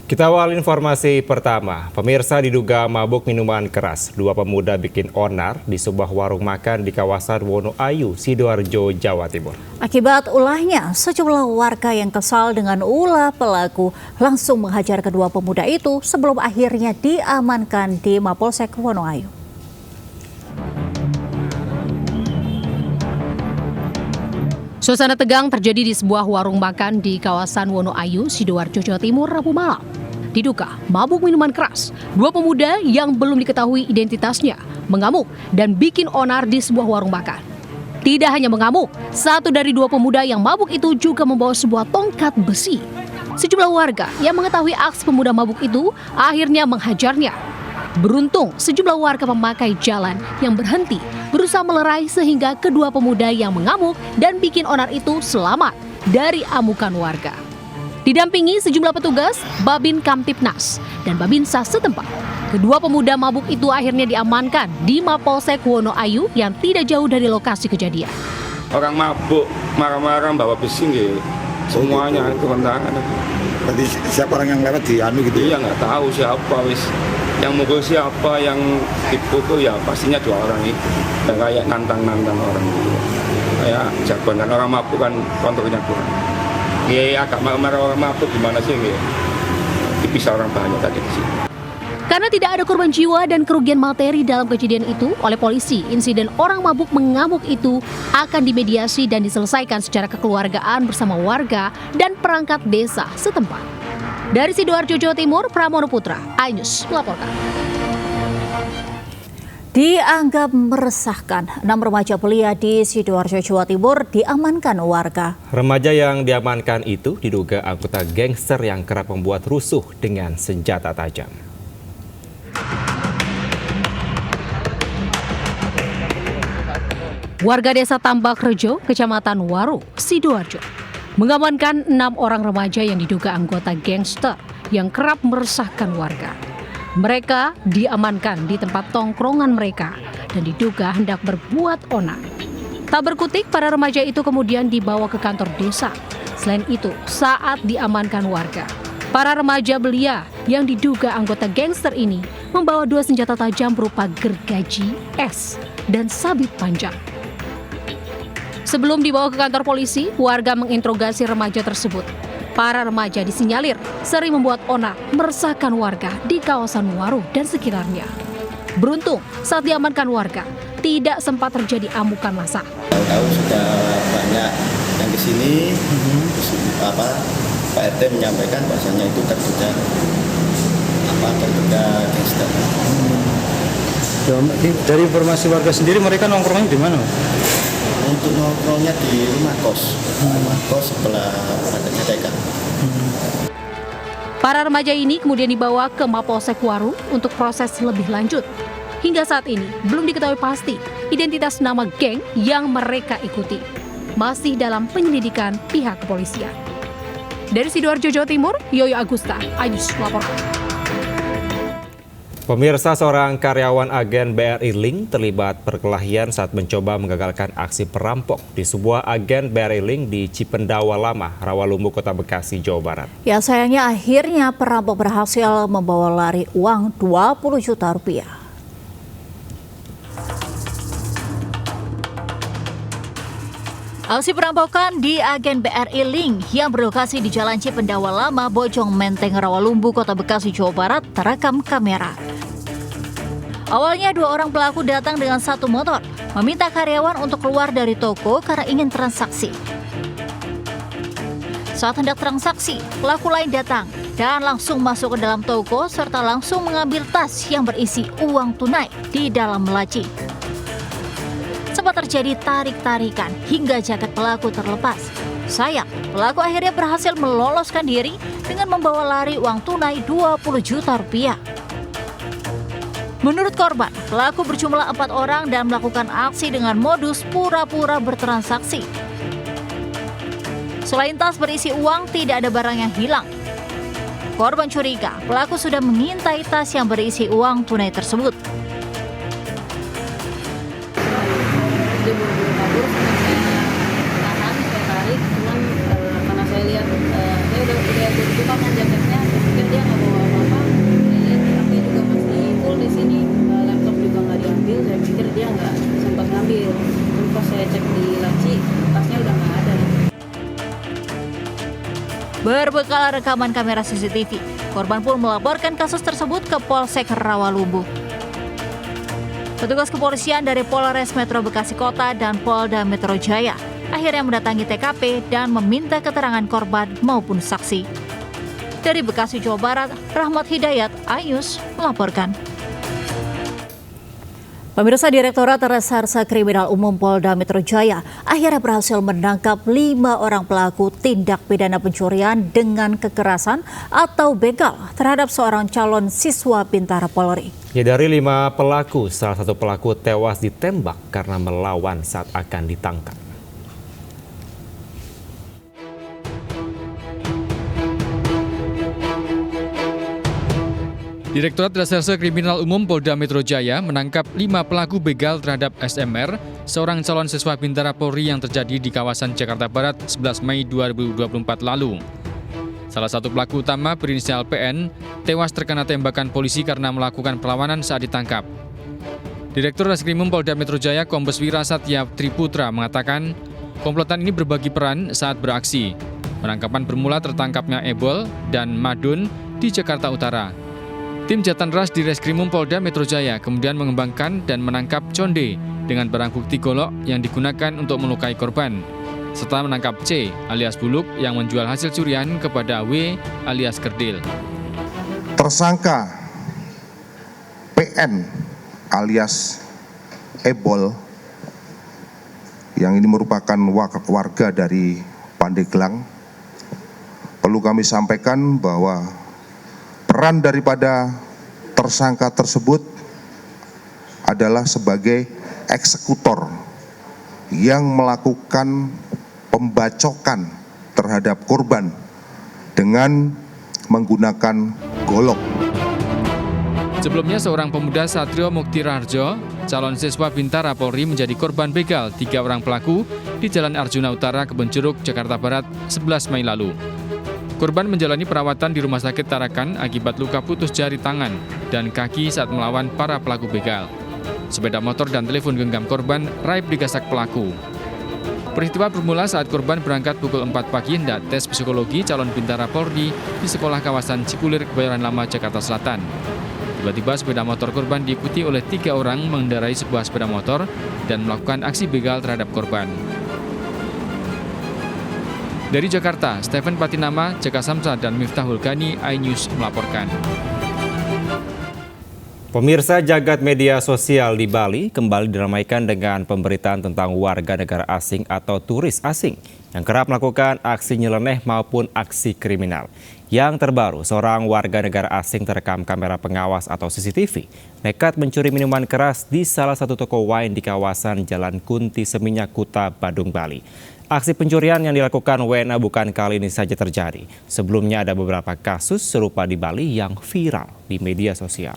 Kita awal informasi pertama. Pemirsa diduga mabuk minuman keras. Dua pemuda bikin onar di sebuah warung makan di kawasan Wonoayu, Sidoarjo, Jawa Timur. Akibat ulahnya, sejumlah warga yang kesal dengan ulah pelaku langsung menghajar kedua pemuda itu sebelum akhirnya diamankan di Mapolsek Wonoayu. Suasana tegang terjadi di sebuah warung makan di kawasan Wonoayu, Sidoarjo, Jawa Timur, Rabu malam. Diduga mabuk minuman keras, dua pemuda yang belum diketahui identitasnya mengamuk dan bikin onar di sebuah warung makan. Tidak hanya mengamuk, satu dari dua pemuda yang mabuk itu juga membawa sebuah tongkat besi. Sejumlah warga yang mengetahui aksi pemuda mabuk itu akhirnya menghajarnya. Beruntung, sejumlah warga memakai jalan yang berhenti berusaha melerai sehingga kedua pemuda yang mengamuk dan bikin onar itu selamat dari amukan warga. Didampingi sejumlah petugas, Babin Kamtipnas dan Babinsa setempat. Kedua pemuda mabuk itu akhirnya diamankan di Mapolsek Wonoayu yang tidak jauh dari lokasi kejadian. Orang mabuk, marah-marah, bawa besi gitu. Semuanya turun tangan. Berarti siapa orang yang lewat di anu gitu? Iya, nggak tahu siapa wis. Yang mukul siapa, yang dipukul ya pastinya dua orang itu. Dan kayak nantang-nantang orang gitu. Kayak jagoan kan orang mabuk kan kontrolnya kurang. Ya agak marah-marah orang mabuk gimana sih gitu. Dipisah orang banyak tadi di sini. Karena tidak ada korban jiwa dan kerugian materi dalam kejadian itu, oleh polisi, insiden orang mabuk mengamuk itu akan dimediasi dan diselesaikan secara kekeluargaan bersama warga dan perangkat desa setempat. Dari Sidoarjo, Jawa Timur, Pramono Putra, iNews melaporkan. Dianggap meresahkan, 6 remaja belia di Sidoarjo, Jawa Timur diamankan warga. Remaja yang diamankan itu diduga anggota gangster yang kerap membuat rusuh dengan senjata tajam. Warga desa Tambak Rejo, Kecamatan Waru, Sidoarjo, mengamankan 6 orang remaja yang diduga anggota gangster yang kerap meresahkan warga. Mereka diamankan di tempat tongkrongan mereka dan diduga hendak berbuat onar. Tak berkutik, para remaja itu kemudian dibawa ke kantor desa. Selain itu, saat diamankan warga, para remaja belia yang diduga anggota gangster ini membawa 2 senjata tajam berupa gergaji, es, dan sabit panjang. Sebelum dibawa ke kantor polisi, warga menginterogasi remaja tersebut. Para remaja disinyalir sering membuat onar meresahkan warga di kawasan Waru dan sekitarnya. Beruntung, saat diamankan warga, tidak sempat terjadi amukan massa. Tahu sudah banyak yang ke sini, Pak RT menyampaikan bahasanya itu terduga gangster. Dari informasi warga sendiri mereka nongkrongnya di mana? Untuk nongkrongnya di rumah kos sebelah prakteknya TK. Para remaja ini kemudian dibawa ke Mapolsek Waru untuk proses lebih lanjut. Hingga saat ini belum diketahui pasti identitas nama geng yang mereka ikuti. Masih dalam penyelidikan pihak kepolisian. Dari Sidoarjo, Jawa Timur, Yoyo Agusta, iNews melaporkan. Pemirsa, seorang karyawan agen BRI Link terlibat perkelahian saat mencoba menggagalkan aksi perampok di sebuah agen BRI Link di Cipendawa Lama, Rawalumbu, Kota Bekasi, Jawa Barat. Ya, sayangnya akhirnya perampok berhasil membawa lari uang 20 juta rupiah. Aksi perampokan di agen BRI Link yang berlokasi di Jalan Cipendawa Lama, Bojong Menteng, Rawalumbu, Kota Bekasi, Jawa Barat terekam kamera. Awalnya 2 orang pelaku datang dengan 1 motor, meminta karyawan untuk keluar dari toko karena ingin transaksi. Saat hendak transaksi, pelaku lain datang dan langsung masuk ke dalam toko serta langsung mengambil tas yang berisi uang tunai di dalam laci. Sempat terjadi tarik-tarikan hingga jaket pelaku terlepas. Sayang, pelaku akhirnya berhasil meloloskan diri dengan membawa lari uang tunai 20 juta rupiah. Menurut korban, pelaku berjumlah 4 orang dan melakukan aksi dengan modus pura-pura bertransaksi. Selain tas berisi uang, tidak ada barang yang hilang. Korban curiga, pelaku sudah mengintai tas yang berisi uang tunai tersebut. Dia buru-buru kabur, saya tahan, saya tarik, cuman karena saya lihat saya udah buka kan jaketnya, saya pikir dia nggak Berbekal rekaman kamera CCTV, korban pun melaporkan kasus tersebut ke Polsek Rawalumbu. Petugas kepolisian dari Polres Metro Bekasi Kota dan Polda Metro Jaya akhirnya mendatangi TKP dan meminta keterangan korban maupun saksi. Dari Bekasi, Jawa Barat, Rahmat Hidayat, iNews melaporkan. Pemirsa, Direktorat Reserse Kriminal Umum Polda Metro Jaya akhirnya berhasil menangkap 5 orang pelaku tindak pidana pencurian dengan kekerasan atau begal terhadap seorang calon siswa Bintara Polri. Ya, dari 5 pelaku, salah satu pelaku tewas ditembak karena melawan saat akan ditangkap. Direktorat Reserse Kriminal Umum Polda Metro Jaya menangkap 5 pelaku begal terhadap SMR, seorang calon siswa Bintara Polri yang terjadi di kawasan Jakarta Barat 11 Mei 2024 lalu. Salah satu pelaku utama berinisial PN tewas terkena tembakan polisi karena melakukan perlawanan saat ditangkap. Direktur Reskrimum Polda Metro Jaya Kombes Wira Satya Triputra mengatakan, komplotan ini berbagi peran saat beraksi. Penangkapan bermula tertangkapnya Ebol dan Madun di Jakarta Utara. Tim Jatan Ras di Reskrimum Polda Metro Jaya kemudian mengembangkan dan menangkap Conde dengan barang bukti golok yang digunakan untuk melukai korban, serta menangkap C alias Buluk yang menjual hasil curian kepada W alias Kerdil. Tersangka PN alias Ebol yang ini merupakan warga dari Pandeglang. Perlu kami sampaikan bahwa peran daripada tersangka tersebut adalah sebagai eksekutor yang melakukan pembacokan terhadap korban dengan menggunakan golok. Sebelumnya seorang pemuda Satrio Mukti Raharjo, calon siswa Bintara Polri menjadi korban begal 3 orang pelaku di Jalan Arjuna Utara, Kebonjeruk, Jakarta Barat 11 Mei lalu. Korban menjalani perawatan di Rumah Sakit Tarakan akibat luka putus jari tangan dan kaki saat melawan para pelaku begal. Sepeda motor dan telepon genggam korban raib digasak pelaku. Peristiwa bermula saat korban berangkat pukul 4 pagi hendak tes psikologi calon Bintara Polri di sekolah kawasan Cipulir, Kebayoran Lama, Jakarta Selatan. Tiba-tiba sepeda motor korban diikuti oleh 3 orang mengendarai sebuah sepeda motor dan melakukan aksi begal terhadap korban. Dari Jakarta, Stephen Patinama, Jaka Samsa, dan Miftahul Ghani, iNews melaporkan. Pemirsa, jagat media sosial di Bali kembali diramaikan dengan pemberitaan tentang warga negara asing atau turis asing yang kerap melakukan aksi nyeleneh maupun aksi kriminal. Yang terbaru, seorang warga negara asing terekam kamera pengawas atau CCTV nekat mencuri minuman keras di salah satu toko wine di kawasan Jalan Kunti Seminyak, Kuta, Badung, Bali. Aksi pencurian yang dilakukan WNA bukan kali ini saja terjadi. Sebelumnya ada beberapa kasus serupa di Bali yang viral di media sosial.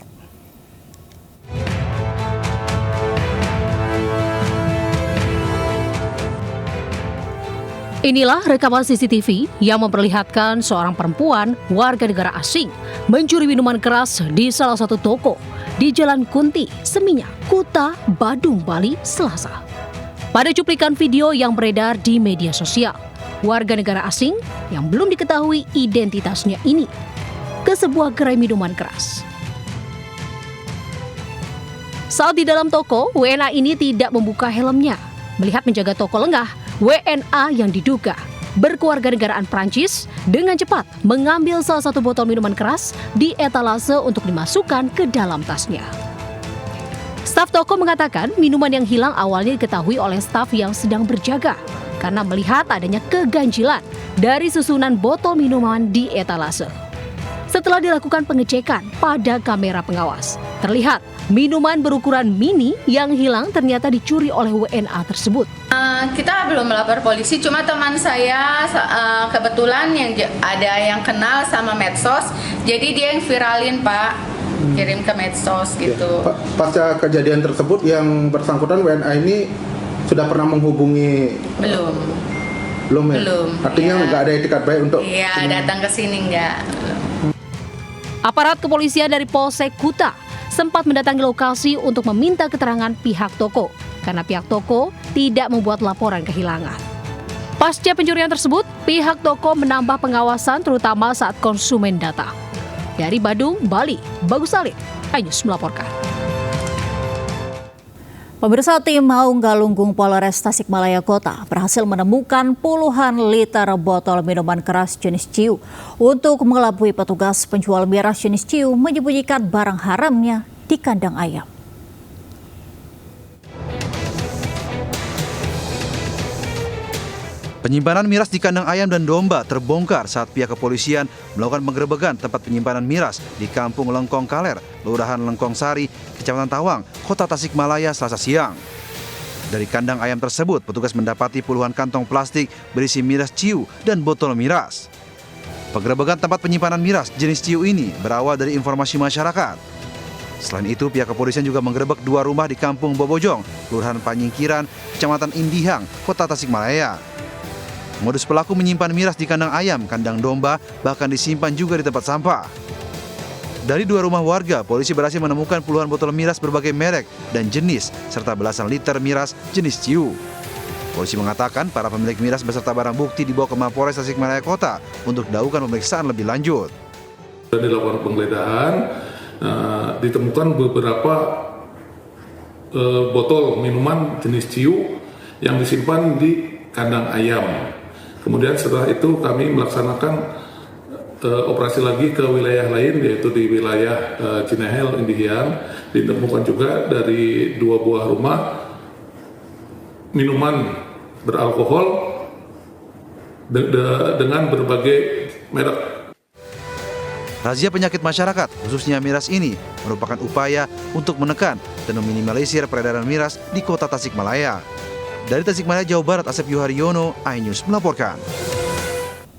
Inilah rekaman CCTV yang memperlihatkan seorang perempuan warga negara asing mencuri minuman keras di salah satu toko di Jalan Kunti Seminyak, Kuta, Badung, Bali, Selasa. Pada cuplikan video yang beredar di media sosial, warga negara asing yang belum diketahui identitasnya ini ke sebuah gerai minuman keras. Saat di dalam toko, WNA ini tidak membuka helmnya. Melihat menjaga toko lengah, WNA yang diduga berkewarganegaraan Prancis dengan cepat mengambil salah satu botol minuman keras di etalase untuk dimasukkan ke dalam tasnya. Staf toko mengatakan minuman yang hilang awalnya diketahui oleh staf yang sedang berjaga karena melihat adanya keganjilan dari susunan botol minuman di etalase. Setelah dilakukan pengecekan pada kamera pengawas, terlihat minuman berukuran mini yang hilang ternyata dicuri oleh WNA tersebut. Kita belum melapor polisi, cuma teman saya kebetulan yang ada yang kenal sama medsos, jadi dia yang viralin, Pak. Kirim ke medsos gitu. Ya, pasca kejadian tersebut yang bersangkutan WNA ini sudah pernah menghubungi? Belum ya? Belum. Artinya nggak ada etikat baik untuk? Iya, datang ke sini nggak. Aparat kepolisian dari Polsek Kuta sempat mendatangi lokasi untuk meminta keterangan pihak toko karena pihak toko tidak membuat laporan kehilangan. Pasca pencurian tersebut, pihak toko menambah pengawasan terutama saat konsumen datang. Dari Badung, Bali, Bagus Salit, iNews melaporkan. Pemirsa, tim Maung Galunggung Polres Tasikmalaya Kota berhasil menemukan puluhan liter botol minuman keras jenis ciu. Untuk mengelabui petugas, penjual miras jenis ciu menyembunyikan barang haramnya di kandang ayam. Penyimpanan miras di kandang ayam dan domba terbongkar saat pihak kepolisian melakukan penggerebekan tempat penyimpanan miras di Kampung Lengkong Kaler, Kelurahan Lengkong Sari, Kecamatan Tawang, Kota Tasikmalaya, Selasa siang. Dari kandang ayam tersebut, petugas mendapati puluhan kantong plastik berisi miras ciu dan botol miras. Penggerebekan tempat penyimpanan miras jenis ciu ini berawal dari informasi masyarakat. Selain itu, pihak kepolisian juga menggerebek 2 rumah di Kampung Bobojong, Kelurahan Panyingkiran, Kecamatan Indihang, Kota Tasikmalaya. Modus pelaku menyimpan miras di kandang ayam, kandang domba, bahkan disimpan juga di tempat sampah. Dari 2 rumah warga, polisi berhasil menemukan puluhan botol miras berbagai merek dan jenis, serta belasan liter miras jenis ciu. Polisi mengatakan para pemilik miras beserta barang bukti dibawa ke Mapolres Tasikmalaya Kota untuk dilakukan pemeriksaan lebih lanjut. Sudah dilakukan penggeledahan, ditemukan beberapa botol minuman jenis ciu yang disimpan di kandang ayam. Kemudian setelah itu kami melaksanakan operasi lagi ke wilayah lain, yaitu di wilayah Cinehel, Indihang. Ditemukan juga dari 2 buah rumah minuman beralkohol dengan berbagai merek. Razia penyakit masyarakat, khususnya miras ini, merupakan upaya untuk menekan dan meminimalisir peredaran miras di Kota Tasikmalaya. Dari Tasikmalaya, Jawa Barat, Asep Yuharyono, iNews melaporkan.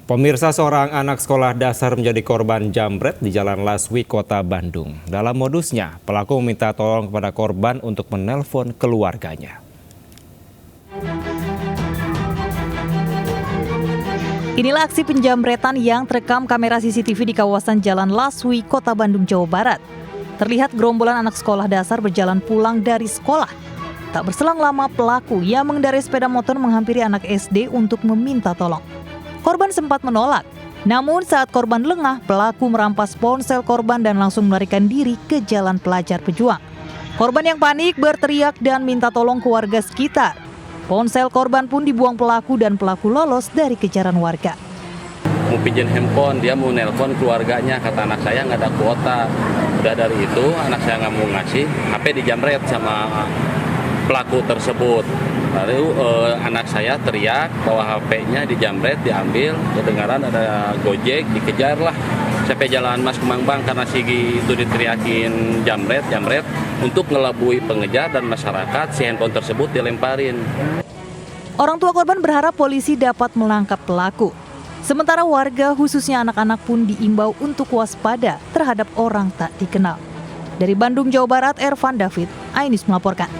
Pemirsa, seorang anak sekolah dasar menjadi korban jambret di Jalan Laswi, Kota Bandung. Dalam modusnya, pelaku meminta tolong kepada korban untuk menelpon keluarganya. Inilah aksi penjambretan yang terekam kamera CCTV di kawasan Jalan Laswi, Kota Bandung, Jawa Barat. Terlihat gerombolan anak sekolah dasar berjalan pulang dari sekolah. Tak berselang lama, pelaku yang mengendarai sepeda motor menghampiri anak SD untuk meminta tolong. Korban sempat menolak. Namun saat korban lengah, pelaku merampas ponsel korban dan langsung melarikan diri ke Jalan Pelajar Pejuang. Korban yang panik berteriak dan minta tolong ke warga sekitar. Ponsel korban pun dibuang pelaku dan pelaku lolos dari kejaran warga. Mau pinjam handphone, dia mau nelpon keluarganya, kata anak saya nggak ada kuota. Udah dari itu anak saya nggak mau ngasih, HP dijamret sama pelaku tersebut. Lalu anak saya teriak bahwa HP-nya dijamret, diambil, kedengaran ada Gojek, dikejar lah. Sampai Jalan Mas Kemang-Bang karena itu diteriakin jamret untuk ngelabui pengejar dan masyarakat, si handphone tersebut dilemparin. Orang tua korban berharap polisi dapat menangkap pelaku. Sementara warga khususnya anak-anak pun diimbau untuk waspada terhadap orang tak dikenal. Dari Bandung, Jawa Barat, Ervan David, iNews melaporkan.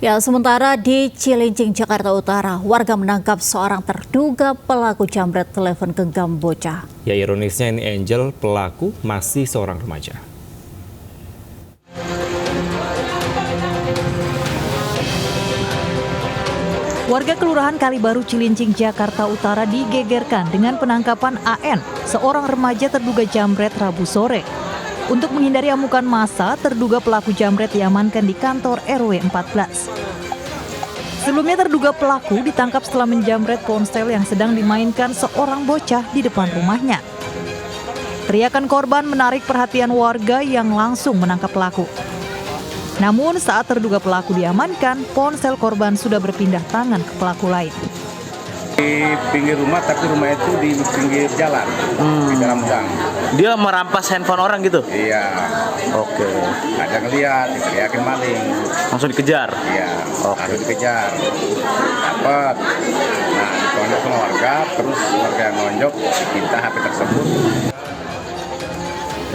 Ya, sementara di Cilincing, Jakarta Utara, warga menangkap seorang terduga pelaku jambret telepon genggam bocah. Ya, ironisnya ini Angel, pelaku masih seorang remaja. Warga Kelurahan Kalibaru, Cilincing, Jakarta Utara digegerkan dengan penangkapan AN, seorang remaja terduga jambret Rabu sore. Untuk menghindari amukan massa, terduga pelaku jambret diamankan di kantor RW 14. Sebelumnya terduga pelaku ditangkap setelah menjambret ponsel yang sedang dimainkan seorang bocah di depan rumahnya. Teriakan korban menarik perhatian warga yang langsung menangkap pelaku. Namun saat terduga pelaku diamankan, ponsel korban sudah berpindah tangan ke pelaku lain. Di pinggir rumah, tapi rumah itu di pinggir jalan, di dalam gang. Dia merampas handphone orang gitu? Iya. Oke. Ada ngeliat, yakin maling. Langsung dikejar? Iya, langsung dikejar. Dapat. Nah, ditonjok sama warga, terus warga yang nonjok diminta HP tersebut.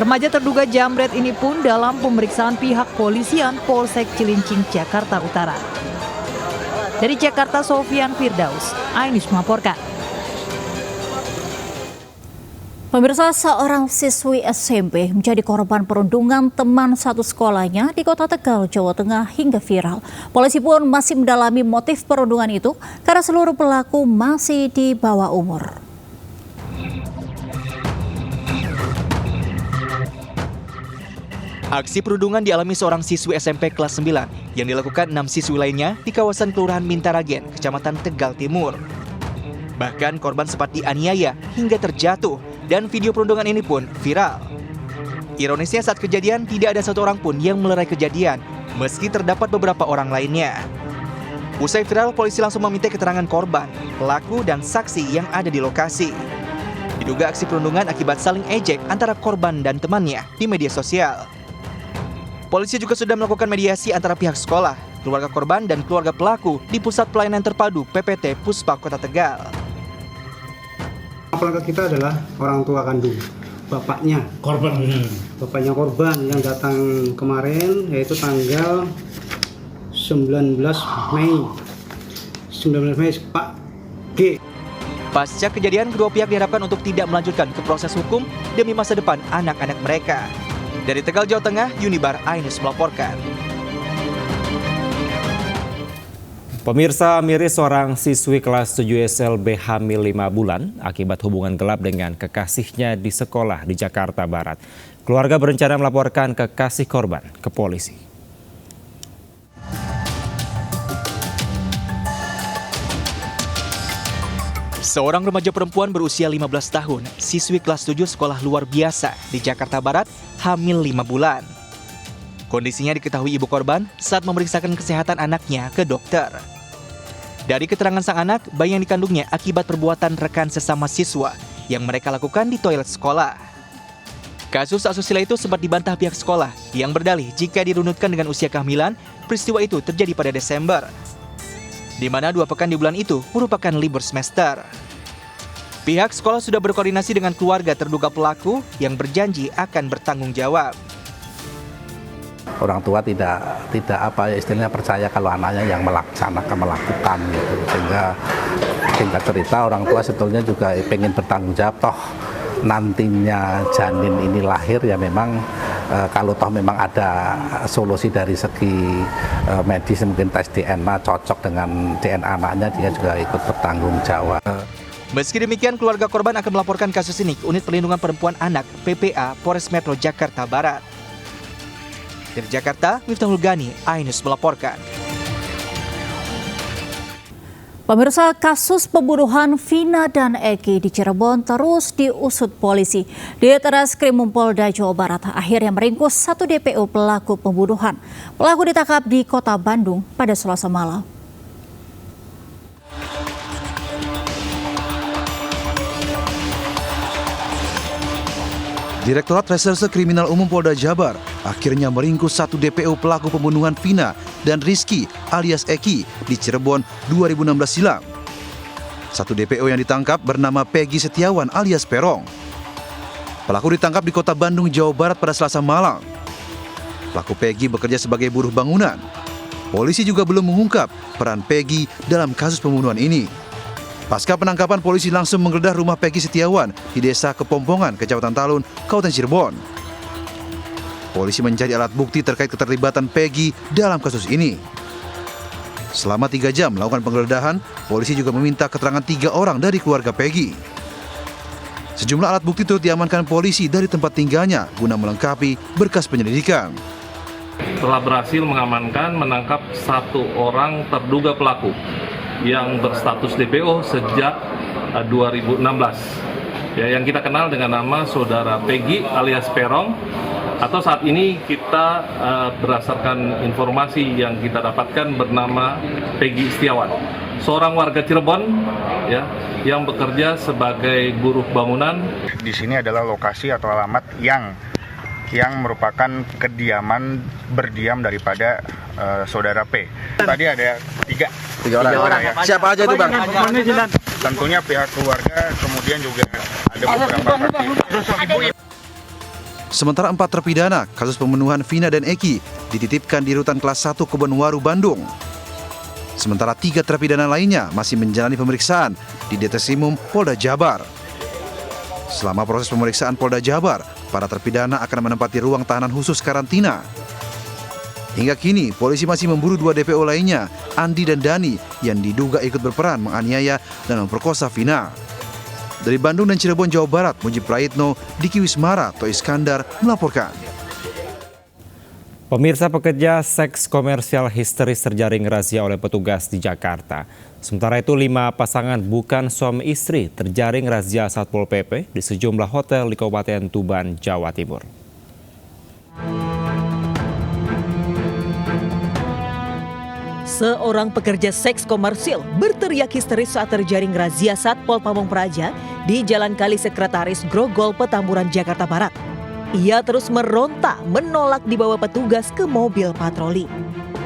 Remaja terduga jambret ini pun dalam pemeriksaan pihak polisian Polsek Cilincing, Jakarta Utara. Dari Jakarta, Sofian Firdaus, iNews melaporkan. Pemirsa, seorang siswi SMP menjadi korban perundungan teman satu sekolahnya di Kota Tegal, Jawa Tengah hingga viral. Polisi pun masih mendalami motif perundungan itu karena seluruh pelaku masih di bawah umur. Aksi perundungan dialami seorang siswi SMP kelas 9 yang dilakukan 6 siswi lainnya di kawasan Kelurahan Mintaragen, Kecamatan Tegal Timur. Bahkan korban sempat dianiaya hingga terjatuh dan video perundungan ini pun viral. Ironisnya saat kejadian tidak ada satu orang pun yang melerai kejadian meski terdapat beberapa orang lainnya. Usai viral, polisi langsung meminta keterangan korban, pelaku dan saksi yang ada di lokasi. Diduga aksi perundungan akibat saling ejek antara korban dan temannya di media sosial. Polisi juga sudah melakukan mediasi antara pihak sekolah, keluarga korban dan keluarga pelaku di Pusat Pelayanan Terpadu PPT Puspa Kota Tegal. Pelanggar kita adalah orang tua kandung, bapaknya korban yang datang kemarin, yaitu tanggal 19 Mei Pak G. Pasca kejadian, kedua pihak diharapkan untuk tidak melanjutkan ke proses hukum demi masa depan anak-anak mereka. Dari Tegal, Jawa Tengah, Unibar Ainus melaporkan. Pemirsa, miris seorang siswi kelas 7 SLB hamil 5 bulan akibat hubungan gelap dengan kekasihnya di sekolah di Jakarta Barat. Keluarga berencana melaporkan kekasih korban ke polisi. Seorang remaja perempuan berusia 15 tahun, siswi kelas 7 sekolah luar biasa di Jakarta Barat, hamil 5 bulan. Kondisinya diketahui ibu korban saat memeriksakan kesehatan anaknya ke dokter. Dari keterangan sang anak, bayi yang dikandungnya akibat perbuatan rekan sesama siswa yang mereka lakukan di toilet sekolah. Kasus asusila itu sempat dibantah pihak sekolah yang berdalih jika dirunutkan dengan usia kehamilan, peristiwa itu terjadi pada Desember, di mana 2 pekan di bulan itu merupakan libur semester. Pihak sekolah sudah berkoordinasi dengan keluarga terduga pelaku yang berjanji akan bertanggung jawab. Orang tua tidak istilahnya percaya kalau anaknya yang melakukan gitu, sehingga singkat cerita orang tua sebetulnya juga pengen bertanggung jawab, toh nantinya janin ini lahir ya memang kalau toh memang ada solusi dari segi medis, mungkin tes DNA cocok dengan DNA anaknya, dia juga ikut bertanggung jawab. Meski demikian, keluarga korban akan melaporkan kasus ini ke Unit Perlindungan Perempuan Anak PPA Polres Metro Jakarta Barat. Dari Jakarta, Miftahul Gani, Ainus melaporkan. Pemirsa, kasus pembunuhan Vina dan Eki di Cirebon terus diusut polisi. Di Treskrimum Polda Jawa Barat akhirnya meringkus 1 DPO pelaku pembunuhan. Pelaku ditangkap di Kota Bandung pada Selasa malam. Direktorat Reserse Kriminal Umum Polda Jabar akhirnya meringkus 1 DPO pelaku pembunuhan Vina dan Rizky alias Eki di Cirebon 2016 silam. 1 DPO yang ditangkap bernama Peggy Setiawan alias Perong. Pelaku ditangkap di Kota Bandung, Jawa Barat pada Selasa malam. Pelaku Peggy bekerja sebagai buruh bangunan. Polisi juga belum mengungkap peran Peggy dalam kasus pembunuhan ini. Pasca penangkapan, polisi langsung menggeledah rumah Peggy Setiawan di Desa Kepompongan, Kecamatan Talun, Kabupaten Cirebon. Polisi mencari alat bukti terkait keterlibatan Peggy dalam kasus ini. Selama 3 jam melakukan penggeledahan, polisi juga meminta keterangan 3 orang dari keluarga Peggy. Sejumlah alat bukti turut diamankan polisi dari tempat tinggalnya guna melengkapi berkas penyelidikan. Telah berhasil menangkap 1 orang terduga pelaku yang berstatus DPO sejak 2016. Ya, yang kita kenal dengan nama Saudara Peggy alias Perong, atau saat ini kita berdasarkan informasi yang kita dapatkan bernama Peggy Setiawan, seorang warga Cirebon ya yang bekerja sebagai buruh bangunan. Di sini adalah lokasi atau alamat yang merupakan kediaman berdiam daripada Saudara P. Tadi ada 3 orang. Ya. Siapa aja itu, Bang? Tentunya pihak keluarga, kemudian juga ada beberapa saksi. Sementara 4 terpidana kasus pembunuhan Vina dan Eki dititipkan di Rutan Kelas 1 Kebonwaru, Bandung. Sementara 3 terpidana lainnya masih menjalani pemeriksaan di Treskrimum Polda Jabar. Selama proses pemeriksaan Polda Jabar, para terpidana akan menempati ruang tahanan khusus karantina. Hingga kini, polisi masih memburu 2 DPO lainnya, Andi dan Dani, yang diduga ikut berperan menganiaya dan memperkosa Vina. Dari Bandung dan Cirebon, Jawa Barat, Mujib Praitno, Diki Wismara, Toh Iskandar melaporkan. Pemirsa, pekerja seks komersial histeris terjaring razia oleh petugas di Jakarta. Sementara itu 5 pasangan bukan suami istri terjaring razia Satpol PP di sejumlah hotel di Kabupaten Tuban, Jawa Timur. Seorang pekerja seks komersil berteriak histeris saat terjaring razia Satpol Pamung Praja di Jalan Kali Sekretaris Grogol, Petamburan, Jakarta Barat. Ia terus meronta menolak dibawa petugas ke mobil patroli.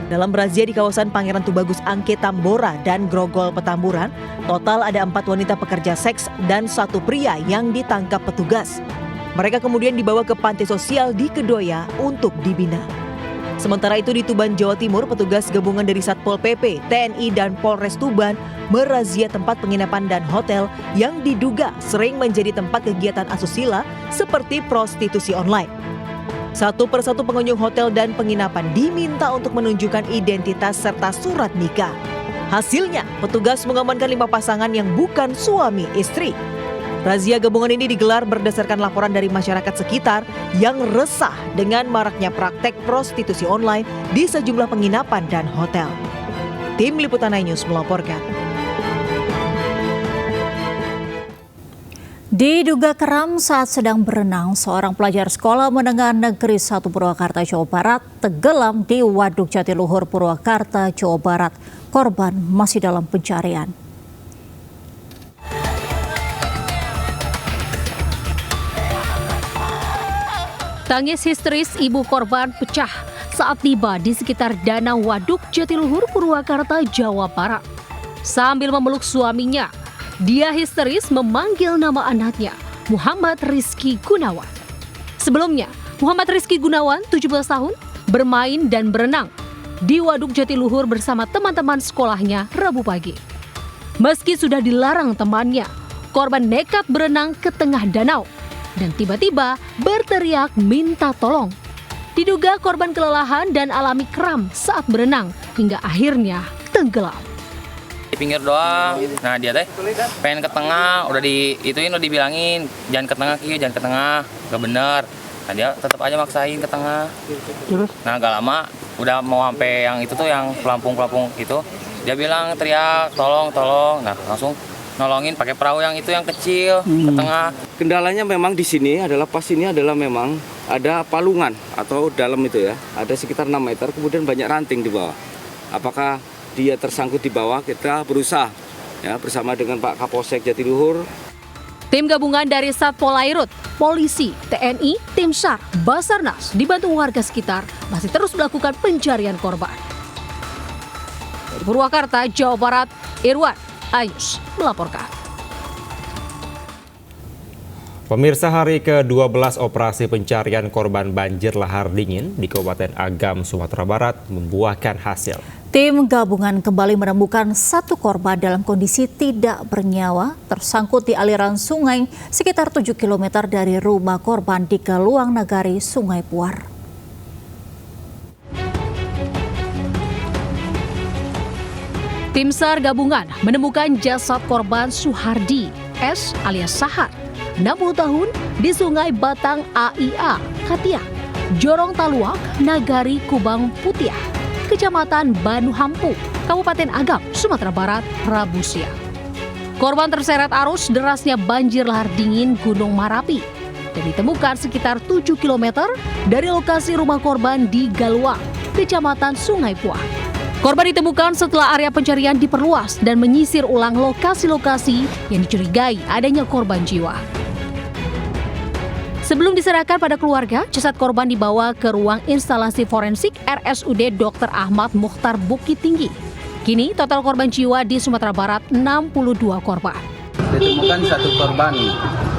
Dalam razia di kawasan Pangeran Tubagus Angke Tambora dan Grogol, Petamburan, total ada 4 wanita pekerja seks dan 1 pria yang ditangkap petugas. Mereka kemudian dibawa ke panti sosial di Kedoya untuk dibina. Sementara itu di Tuban, Jawa Timur, petugas gabungan dari Satpol PP, TNI, dan Polres Tuban merazia tempat penginapan dan hotel yang diduga sering menjadi tempat kegiatan asusila seperti prostitusi online. Satu persatu pengunjung hotel dan penginapan diminta untuk menunjukkan identitas serta surat nikah. Hasilnya, petugas mengamankan 5 pasangan yang bukan suami istri. Razia gabungan ini digelar berdasarkan laporan dari masyarakat sekitar yang resah dengan maraknya praktek prostitusi online di sejumlah penginapan dan hotel. Tim Liputan News melaporkan. Diduga kram saat sedang berenang, seorang pelajar sekolah menengah negeri 1 Purwakarta, Jawa Barat tenggelam di Waduk Jatiluhur, Purwakarta, Jawa Barat. Korban masih dalam pencarian. Tangis histeris ibu korban pecah saat tiba di sekitar Danau Waduk Jatiluhur, Purwakarta, Jawa Barat. Sambil memeluk suaminya, dia histeris memanggil nama anaknya, Muhammad Rizky Gunawan. Sebelumnya, Muhammad Rizky Gunawan, 17 tahun, bermain dan berenang di Waduk Jatiluhur bersama teman-teman sekolahnya Rabu pagi. Meski sudah dilarang temannya, korban nekat berenang ke tengah danau dan tiba-tiba berteriak minta tolong. Diduga korban kelelahan dan alami kram saat berenang hingga akhirnya tenggelam. Di pinggir doang, nah dia teh pengen ke tengah, udah dibilangin jangan ke tengah Ki, jangan ke tengah, gak bener. Nah dia tetap aja maksain ke tengah. Nah gak lama, udah mau sampai yang itu tuh yang pelampung itu, dia bilang teriak tolong, nah langsung nolongin pakai perahu yang itu yang kecil ke tengah. Kendalanya memang di sini adalah pas ini adalah memang ada palungan atau dalam itu ya, ada sekitar 6 meter, kemudian banyak ranting di bawah. Apakah dia tersangkut di bawah? Kita berusaha ya bersama dengan Pak Kapolsek Jatiluhur. Tim gabungan dari Satpol Airut, polisi, TNI, tim SAR, Basarnas dibantu warga sekitar masih terus melakukan pencarian korban. Dari Purwakarta, Jawa Barat, Irwan Ayus melaporkan. Pemirsa, hari ke-12 operasi pencarian korban banjir lahar dingin di Kabupaten Agam, Sumatera Barat membuahkan hasil. Tim gabungan kembali menemukan 1 korban dalam kondisi tidak bernyawa tersangkut di aliran sungai sekitar 7 km dari rumah korban di Galuang Nagari, Sungai Puar. Tim SAR gabungan menemukan jasad korban Suhardi S alias Sahar, 60 tahun, di Sungai Batang AIA, Katiak, Jorong Taluak, Nagari Kubang Putiah, Kecamatan Banu Hampu, Kabupaten Agam, Sumatera Barat, Rabu siang. Korban terseret arus derasnya banjir lahar dingin Gunung Marapi dan ditemukan sekitar 7 km dari lokasi rumah korban di Galuang, Kecamatan Sungai Puar. Korban ditemukan setelah area pencarian diperluas dan menyisir ulang lokasi-lokasi yang dicurigai adanya korban jiwa. Sebelum diserahkan pada keluarga, jasad korban dibawa ke ruang instalasi forensik RSUD Dr. Ahmad Mukhtar Bukit Tinggi. Kini total korban jiwa di Sumatera Barat 62 korban. Ditemukan 1 korban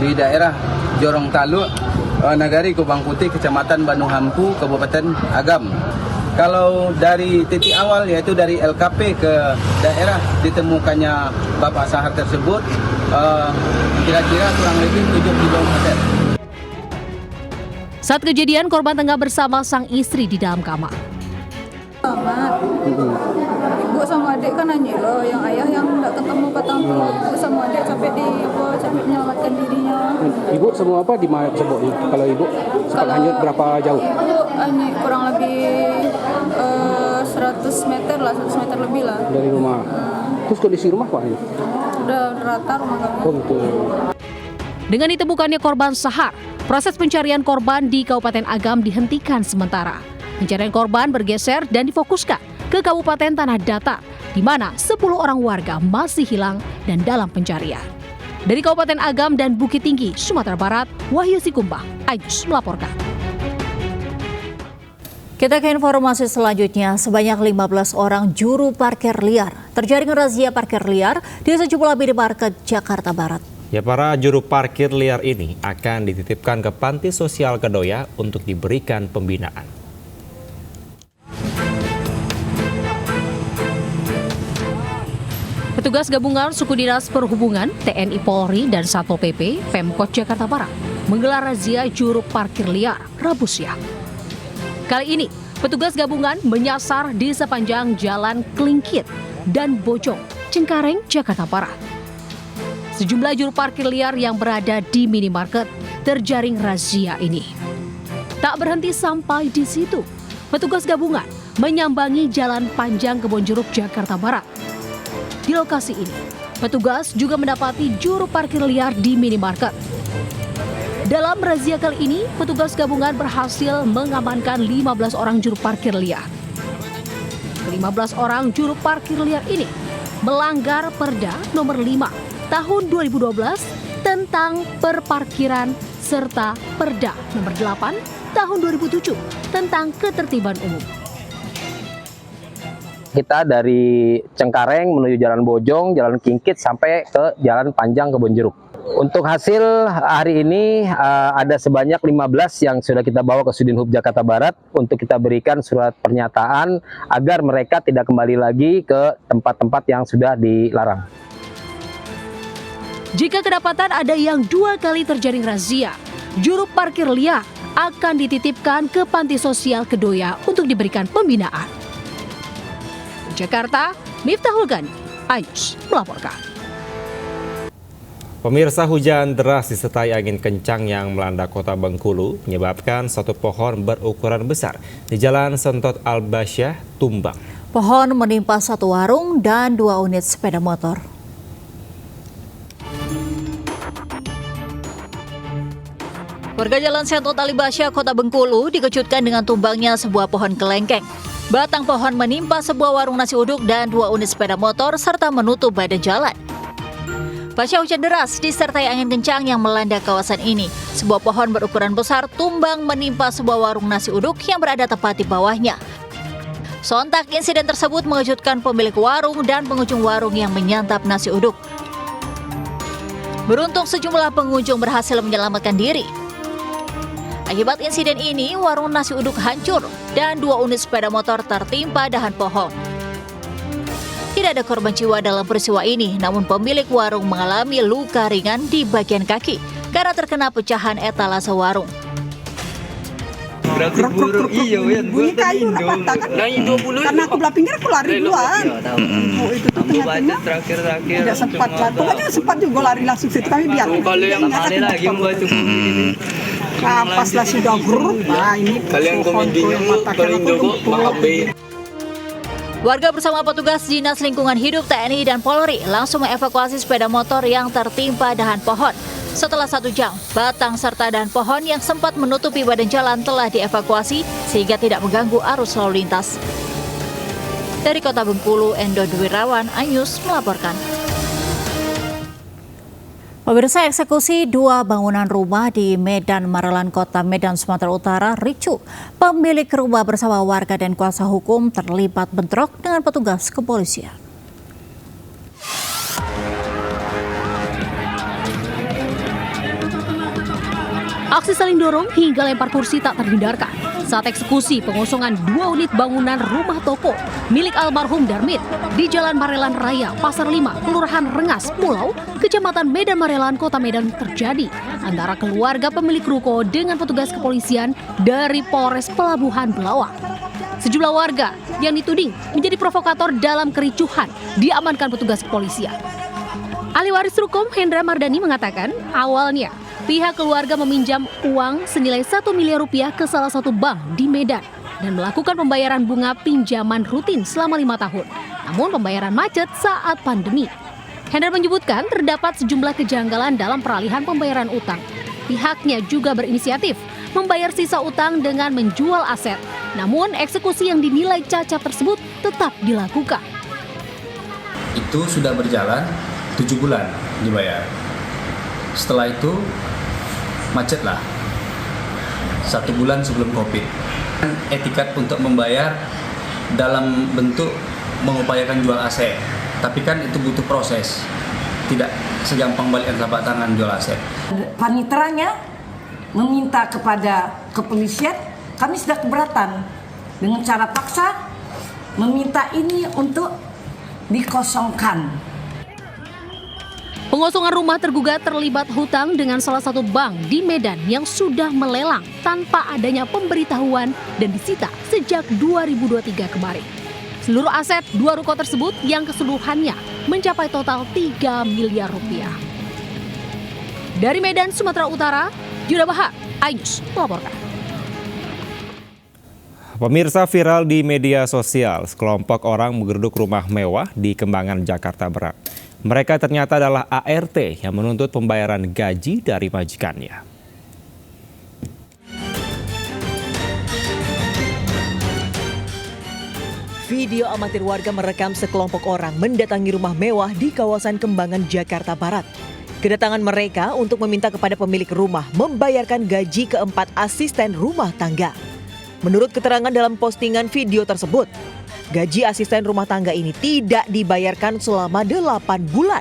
di daerah Jorong Taluk, Nagari Kubang Putih, Kecamatan Banu Hampu, Kabupaten Agam. Kalau dari titik awal yaitu dari LKP ke daerah ditemukannya Bapak Sahar tersebut, kira-kira kurang lebih 7 km. Saat kejadian, korban tengah bersama sang istri di dalam kamar. Ibu sama adik kan nanya loh, yang ayah yang nggak ketemu petang tuh. Ibu sama adik sampai menyelamatkan dirinya. Ibu semua apa di mana sebutnya? Kalau ibu sempat hanyut berapa jauh? Ibu hanyut kurang lebih 100 meter lah, 100 meter lebih lah. Dari rumah. Terus kondisi rumah Pak? Udah rata rumah kami. Oh gitu. Dengan ditemukannya korban sahar, proses pencarian korban di Kabupaten Agam dihentikan sementara. Pencarian korban bergeser dan difokuskan ke Kabupaten Tanah Datar, di mana 10 orang warga masih hilang dan dalam pencarian. Dari Kabupaten Agam dan Bukit Tinggi, Sumatera Barat, Wahyu Sikumbang, Ayus melaporkan. Kita ke informasi selanjutnya, sebanyak 15 orang juru parkir liar terjaring razia parkir liar di sejumlah minimarket Jakarta Barat. Ya, para juru parkir liar ini akan dititipkan ke Panti Sosial Kedoya untuk diberikan pembinaan. Petugas gabungan Suku Dinas Perhubungan, TNI Polri, dan Satpol PP, Pemkot Jakarta Barat menggelar razia juru parkir liar Rabu siang. Kali ini, petugas gabungan menyasar di sepanjang Jalan Klingkit dan Bojong, Cengkareng, Jakarta Barat. Sejumlah juru parkir liar yang berada di minimarket terjaring razia ini. Tak berhenti sampai di situ, petugas gabungan menyambangi Jalan Panjang Kebonjeruk, Jakarta Barat. Di lokasi ini, petugas juga mendapati juru parkir liar di minimarket. Dalam razia kali ini, petugas gabungan berhasil mengamankan 15 orang juru parkir liar. 15 orang juru parkir liar ini melanggar Perda nomor 5 tahun 2012 tentang perparkiran serta Perda nomor 8 tahun 2007 tentang ketertiban umum. Kita dari Cengkareng menuju Jalan Bojong, Jalan Klingkit sampai ke Jalan Panjang Kebonjeruk. Untuk hasil hari ini ada sebanyak 15 yang sudah kita bawa ke Sudinhub Jakarta Barat untuk kita berikan surat pernyataan agar mereka tidak kembali lagi ke tempat-tempat yang sudah dilarang. Jika kedapatan ada yang 2 kali terjaring razia, juru parkir liar akan dititipkan ke Panti Sosial Kedoya untuk diberikan pembinaan. Jakarta, Miftahul Gani, Ayus melaporkan. Pemirsa, hujan deras disertai angin kencang yang melanda kota Bengkulu menyebabkan satu pohon berukuran besar di Jalan Sentot Al-Basyah tumbang. Pohon menimpa satu warung dan 2 unit sepeda motor. Warga Jalan Sentot Al-Basyah, Kota Bengkulu dikejutkan dengan tumbangnya sebuah pohon kelengkeng. Batang pohon menimpa sebuah warung nasi uduk dan 2 unit sepeda motor serta menutup badan jalan. Pasca hujan deras disertai angin kencang yang melanda kawasan ini, sebuah pohon berukuran besar tumbang menimpa sebuah warung nasi uduk yang berada tepat di bawahnya. Sontak insiden tersebut mengejutkan pemilik warung dan pengunjung warung yang menyantap nasi uduk. Beruntung sejumlah pengunjung berhasil menyelamatkan diri. Akibat insiden ini, warung nasi uduk hancur dan 2 unit sepeda motor tertimpa dahan pohon. Tidak ada korban jiwa dalam peristiwa ini, namun pemilik warung mengalami luka ringan di bagian kaki karena terkena pecahan etalase warung. Berarti buruk iya ya, bunyi kayu nak patah kan? Karena aku belah pinggir aku lari duluan. Itu tuh tengah-tengah. Tidak sempat lah, pokoknya sempat juga lari langsung situ kami biar. Kalau yang mana lagi membantu ini. Pas lah sudah grup, nah ini kalian komendinya paling dogo maaf. Warga bersama petugas Dinas Lingkungan Hidup, TNI, dan Polri langsung mengevakuasi sepeda motor yang tertimpa dahan pohon. Setelah 1 jam, batang serta dahan pohon yang sempat menutupi badan jalan telah dievakuasi sehingga tidak mengganggu arus lalu lintas. Dari Kota Bengkulu, Endo Dwirawan, Anyus melaporkan. Pemirsa, eksekusi 2 bangunan rumah di Medan Marelan, Kota Medan, Sumatera Utara ricuh. Pemilik rumah bersama warga dan kuasa hukum terlibat bentrok dengan petugas kepolisian. Aksi saling dorong hingga lempar kursi tak terhindarkan saat eksekusi pengosongan 2 unit bangunan rumah toko milik almarhum Darmit di Jalan Marelan Raya, Pasar 5, Kelurahan Rengas, Pulau, Kecamatan Medan Marelan, Kota Medan terjadi antara keluarga pemilik ruko dengan petugas kepolisian dari Polres Pelabuhan Belawan. Sejumlah warga yang dituding menjadi provokator dalam kericuhan diamankan petugas kepolisian. Ahli waris Rukom Hendra Mardani mengatakan awalnya pihak keluarga meminjam uang senilai 1 miliar rupiah ke salah satu bank di Medan dan melakukan pembayaran bunga pinjaman rutin selama 5 tahun. Namun pembayaran macet saat pandemi. Hendra menyebutkan terdapat sejumlah kejanggalan dalam peralihan pembayaran utang. Pihaknya juga berinisiatif membayar sisa utang dengan menjual aset. Namun eksekusi yang dinilai cacat tersebut tetap dilakukan. Itu sudah berjalan 7 bulan dibayar. Setelah itu macetlah 1 bulan sebelum Covid. Etikat untuk membayar dalam bentuk mengupayakan jual aset, tapi kan itu butuh proses, tidak segampang balikan telapak tangan jual aset. Paniteranya meminta kepada kepolisian, kami sudah keberatan dengan cara paksa meminta ini untuk dikosongkan. Pengosongan rumah tergugat terlibat hutang dengan salah satu bank di Medan yang sudah melelang tanpa adanya pemberitahuan dan disita sejak 2023 kemarin. Seluruh aset 2 ruko tersebut yang keseluruhannya mencapai total 3 miliar rupiah. Dari Medan, Sumatera Utara, Yuda Bahar, iNews melaporkan. Pemirsa, viral di media sosial, sekelompok orang menggeruduk rumah mewah di Kembangan, Jakarta Barat. Mereka ternyata adalah ART yang menuntut pembayaran gaji dari majikannya. Video amatir warga merekam sekelompok orang mendatangi rumah mewah di kawasan Kembangan, Jakarta Barat. Kedatangan mereka untuk meminta kepada pemilik rumah membayarkan gaji keempat asisten rumah tangga. Menurut keterangan dalam postingan video tersebut, gaji asisten rumah tangga ini tidak dibayarkan selama 8 bulan.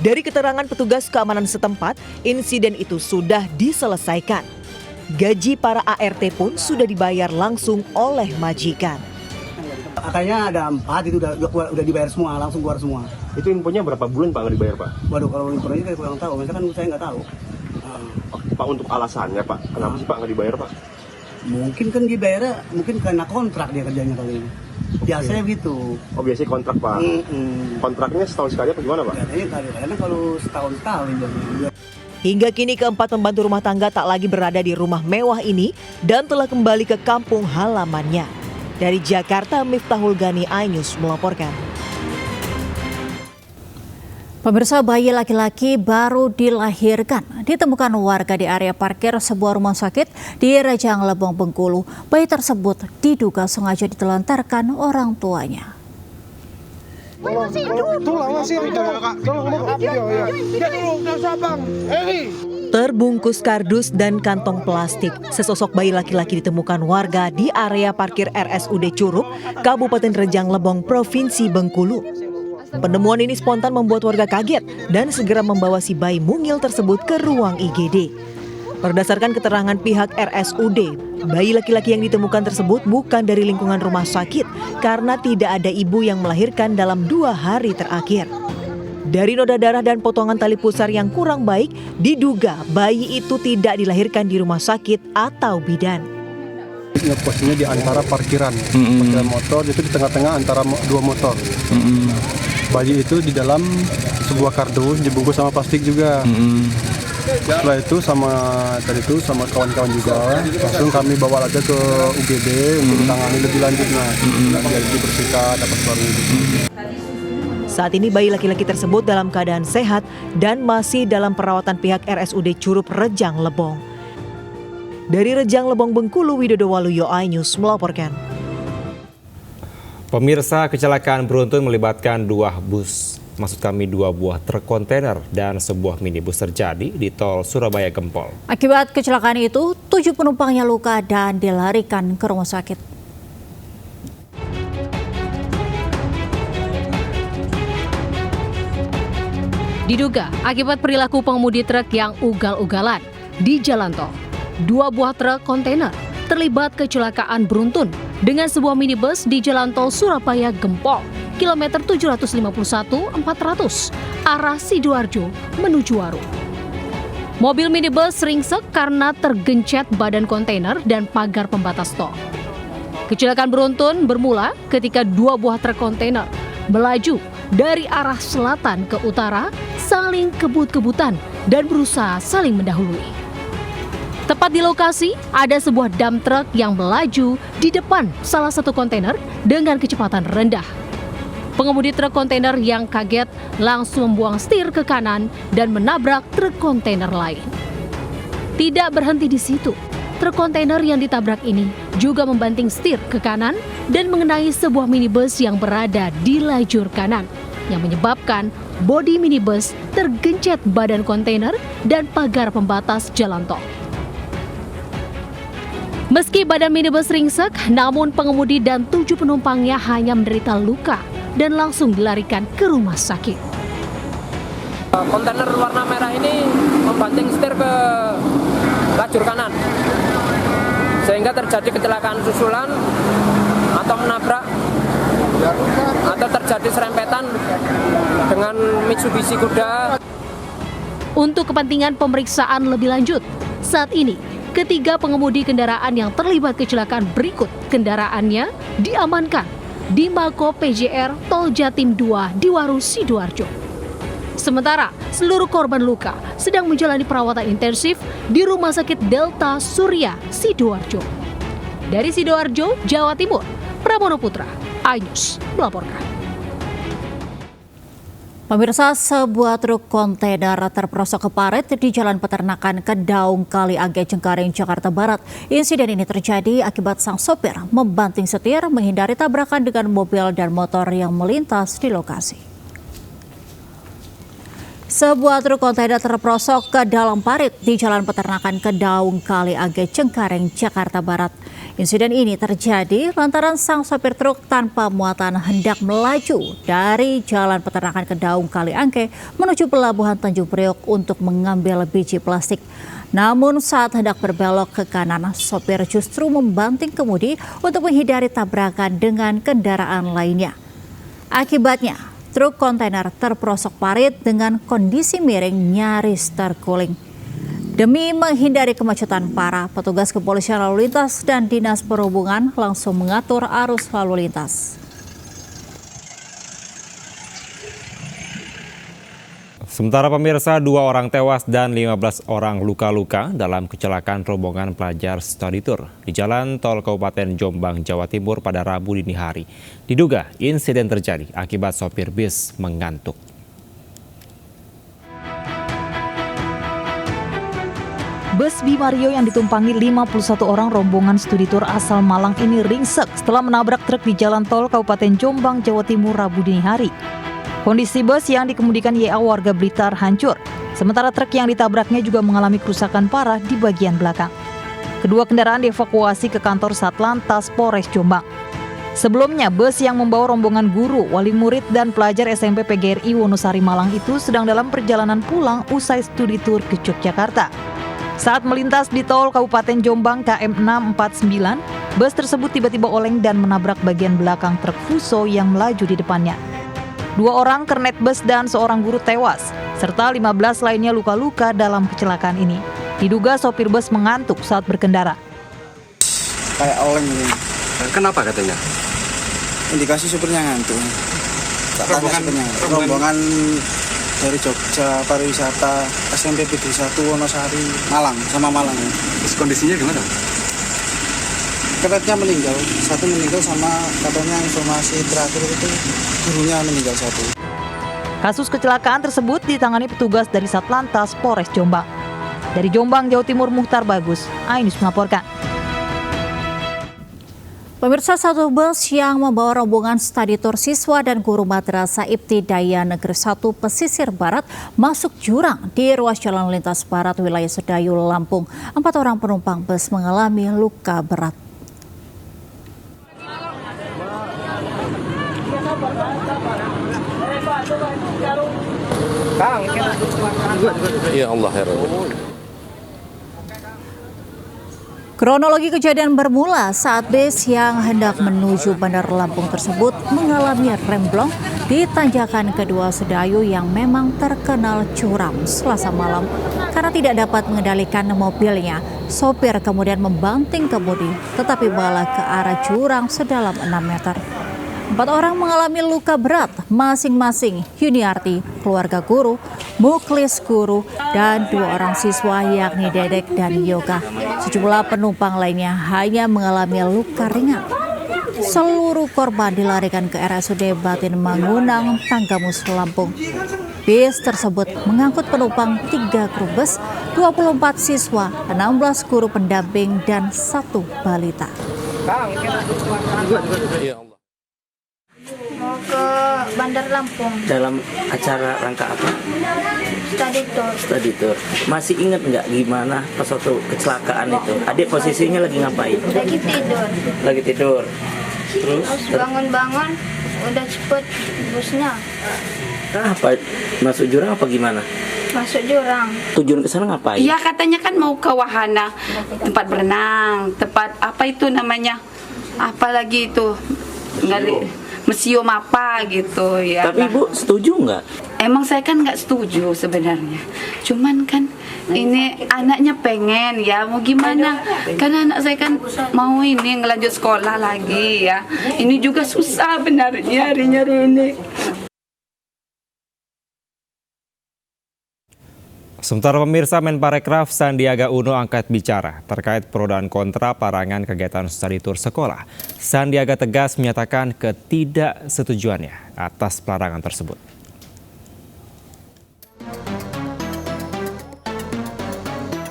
Dari keterangan petugas keamanan setempat, insiden itu sudah diselesaikan. Gaji para ART pun sudah dibayar langsung oleh majikan. Katanya ada 4, itu udah dibayar semua, langsung keluar semua. Itu infonya berapa bulan Pak nggak dibayar Pak? Waduh, kalau infonya saya kurang tahu, misalkan saya nggak tahu. Pak, untuk alasannya Pak, kenapa sih Pak nggak dibayar Pak? Mungkin kan dibayarnya, mungkin karena kontrak dia kerjanya kali ini. Biasanya gitu. Oh, biasanya kontrak Pak. Kontraknya setahun sekali apa gimana Pak? Kadang-kadang kalau setahun sekali. Hingga kini keempat pembantu rumah tangga tak lagi berada di rumah mewah ini dan telah kembali ke kampung halamannya. Dari Jakarta, Miftahul Gani, iNews melaporkan. Pemirsa, bayi laki-laki baru dilahirkan ditemukan warga di area parkir sebuah rumah sakit di Rejang Lebong, Bengkulu. Bayi tersebut diduga sengaja ditelantarkan orang tuanya. Terbungkus kardus dan kantong plastik, sesosok bayi laki-laki ditemukan warga di area parkir RSUD Curup, Kabupaten Rejang Lebong, Provinsi Bengkulu. Penemuan ini spontan membuat warga kaget dan segera membawa si bayi mungil tersebut ke ruang IGD. Berdasarkan keterangan pihak RSUD, bayi laki-laki yang ditemukan tersebut bukan dari lingkungan rumah sakit karena tidak ada ibu yang melahirkan dalam 2 hari terakhir. Dari noda darah dan potongan tali pusar yang kurang baik, diduga bayi itu tidak dilahirkan di rumah sakit atau bidan. Posisinya di antara parkiran motor, itu di tengah-tengah antara 2 motor. Bayi itu di dalam sebuah kardus dibungkus sama plastik juga. Setelah itu sama kawan-kawan juga langsung kami bawa aja ke UGD untuk ditangani lebih lanjut, biar dibersihkan, dapat baru. Saat ini bayi laki-laki tersebut dalam keadaan sehat dan masih dalam perawatan pihak RSUD Curup Rejang Lebong. Dari Rejang Lebong, Bengkulu, Widodo Waluyo, iNews melaporkan. Pemirsa, kecelakaan beruntun melibatkan 2 buah truk kontainer dan sebuah minibus terjadi di tol Surabaya Gempol. Akibat kecelakaan itu, 7 penumpangnya luka dan dilarikan ke rumah sakit. Diduga akibat perilaku pengemudi truk yang ugal-ugalan, di jalan tol. 2 buah truk kontainer terlibat kecelakaan beruntun dengan sebuah minibus di jalan tol Surabaya Gempol, kilometer 751/400, arah Sidoarjo menuju Waru. Mobil minibus ringsek karena tergencet badan kontainer dan pagar pembatas tol. Kecelakaan beruntun bermula ketika 2 buah truk kontainer melaju dari arah selatan ke utara, saling kebut-kebutan dan berusaha saling mendahului. Tepat di lokasi, ada sebuah dump truck yang melaju di depan salah satu kontainer dengan kecepatan rendah. Pengemudi truk kontainer yang kaget langsung membuang setir ke kanan dan menabrak truk kontainer lain. Tidak berhenti di situ, truk kontainer yang ditabrak ini juga membanting setir ke kanan dan mengenai sebuah minibus yang berada di lajur kanan, yang menyebabkan bodi minibus tergencet badan kontainer dan pagar pembatas jalan tol. Meski badan minibus ringsek, namun pengemudi dan 7 penumpangnya hanya menderita luka dan langsung dilarikan ke rumah sakit. Kontainer warna merah ini membanting setir ke lajur kanan, sehingga terjadi kecelakaan susulan atau menabrak atau terjadi serempetan dengan Mitsubishi Kuda. Untuk kepentingan pemeriksaan lebih lanjut, saat ini ketiga pengemudi kendaraan yang terlibat kecelakaan berikut kendaraannya diamankan di Mako PJR Tol Jatim 2 di Waru, Sidoarjo. Sementara seluruh korban luka sedang menjalani perawatan intensif di Rumah Sakit Delta Surya, Sidoarjo. Dari Sidoarjo, Jawa Timur, Pramono Putra, iNews melaporkan. Pemirsa, sebuah truk kontainer terperosok ke parit di Jalan Peternakan Kedaung Kali Angke, Cengkareng, Jakarta Barat. Insiden ini terjadi akibat sang sopir membanting setir menghindari tabrakan dengan mobil dan motor yang melintas di lokasi. Sebuah truk kontainer terperosok ke dalam parit di Jalan Peternakan Kedaung Kali Angke, Cengkareng, Jakarta Barat. Insiden ini terjadi lantaran sang sopir truk tanpa muatan hendak melaju dari Jalan Peternakan Kedaung Kali Angke menuju Pelabuhan Tanjung Priok untuk mengambil biji plastik. Namun saat hendak berbelok ke kanan, sopir justru membanting kemudi untuk menghindari tabrakan dengan kendaraan lainnya. Akibatnya, truk kontainer terperosok parit dengan kondisi miring nyaris terguling. Demi menghindari kemacetan parah, petugas kepolisian lalu lintas dan Dinas Perhubungan langsung mengatur arus lalu lintas. Sementara pemirsa, 2 orang tewas dan 15 orang luka-luka dalam kecelakaan rombongan pelajar study tour di Jalan Tol Kabupaten Jombang, Jawa Timur pada Rabu dini hari. Diduga insiden terjadi akibat sopir bis mengantuk. Bus Bimario yang ditumpangi 51 orang rombongan studi tur asal Malang ini ringsek setelah menabrak truk di Jalan Tol Kabupaten Jombang, Jawa Timur Rabu dini hari. Kondisi bus yang dikemudikan YA warga Blitar hancur, sementara truk yang ditabraknya juga mengalami kerusakan parah di bagian belakang. Kedua kendaraan dievakuasi ke kantor Satlantas Polres Jombang. Sebelumnya, bus yang membawa rombongan guru, wali murid, dan pelajar SMP PGRI Wonosari Malang itu sedang dalam perjalanan pulang usai studi tur ke Yogyakarta. Saat melintas di tol Kabupaten Jombang KM 649, bus tersebut tiba-tiba oleng dan menabrak bagian belakang truk Fuso yang melaju di depannya. 2 orang kernet bus dan seorang guru tewas, serta 15 lainnya luka-luka dalam kecelakaan ini. Diduga sopir bus mengantuk saat berkendara. Kayak oleng ini. Kenapa katanya? Indikasi supirnya ngantuk. Rombongan dari Jogja pariwisata SMP PG 1 Wonosari Malang sama Malang. Terus kondisinya gimana? Keretnya meninggal, satu meninggal sama katanya informasi terakhir itu gurunya meninggal satu. Kasus kecelakaan tersebut ditangani petugas dari Satlantas Polres Jombang. Dari Jombang, Jawa Timur, Muhtar Bagus, iNews melaporkan. Pemirsa, satu bus yang membawa rombongan study tour siswa dan guru madrasah Ibtidaiyah Negeri 1 Pesisir Barat masuk jurang di ruas jalan lintas barat wilayah Sedayu, Lampung. 4 orang penumpang bus mengalami luka berat. Ya Allah ya Rabbi. Kronologi kejadian bermula saat bus yang hendak menuju Bandar Lampung tersebut mengalami remblong di tanjakan kedua Sedayu yang memang terkenal curam Selasa malam. Karena tidak dapat mengendalikan mobilnya, sopir kemudian membanting kemudi tetapi malah ke arah jurang sedalam 6 meter. 4 orang mengalami luka berat, masing-masing Yuniarti, keluarga guru, Muklis guru, dan 2 orang siswa yakni Dedek dan Yoga. Sejumlah penumpang lainnya hanya mengalami luka ringan. Seluruh korban dilarikan ke RSUD Batin Mangunang, Tanggamus, Lampung. Bis tersebut mengangkut penumpang 3 kru bus, 24 siswa, 16 guru pendamping, dan 1 balita. Mau ke Bandar Lampung. Dalam acara rangka apa? Study tour. Masih ingat nggak gimana pas waktu kecelakaan itu? Adik posisinya lagi ngapain? Lagi tidur. Terus Bangun-bangun udah cepet busnya. Apa? Masuk jurang apa gimana? Masuk jurang. Tujuan ke sana ngapain? Iya, katanya kan mau ke wahana, tempat berenang, tempat apa itu namanya? Apalagi itu? Museum apa gitu ya. Tapi Ibu setuju nggak? Emang saya kan nggak setuju sebenarnya. Cuman kan ini anaknya pengen ya, mau gimana? Karena anak saya kan mau ini ngelanjut sekolah lagi ya. Ini juga susah benarnya nyari ini. Sementara pemirsa, Menparekraf Sandiaga Uno angkat bicara terkait pro dan kontra larangan kegiatan study tour sekolah. Sandiaga tegas menyatakan ketidaksetujuannya atas pelarangan tersebut.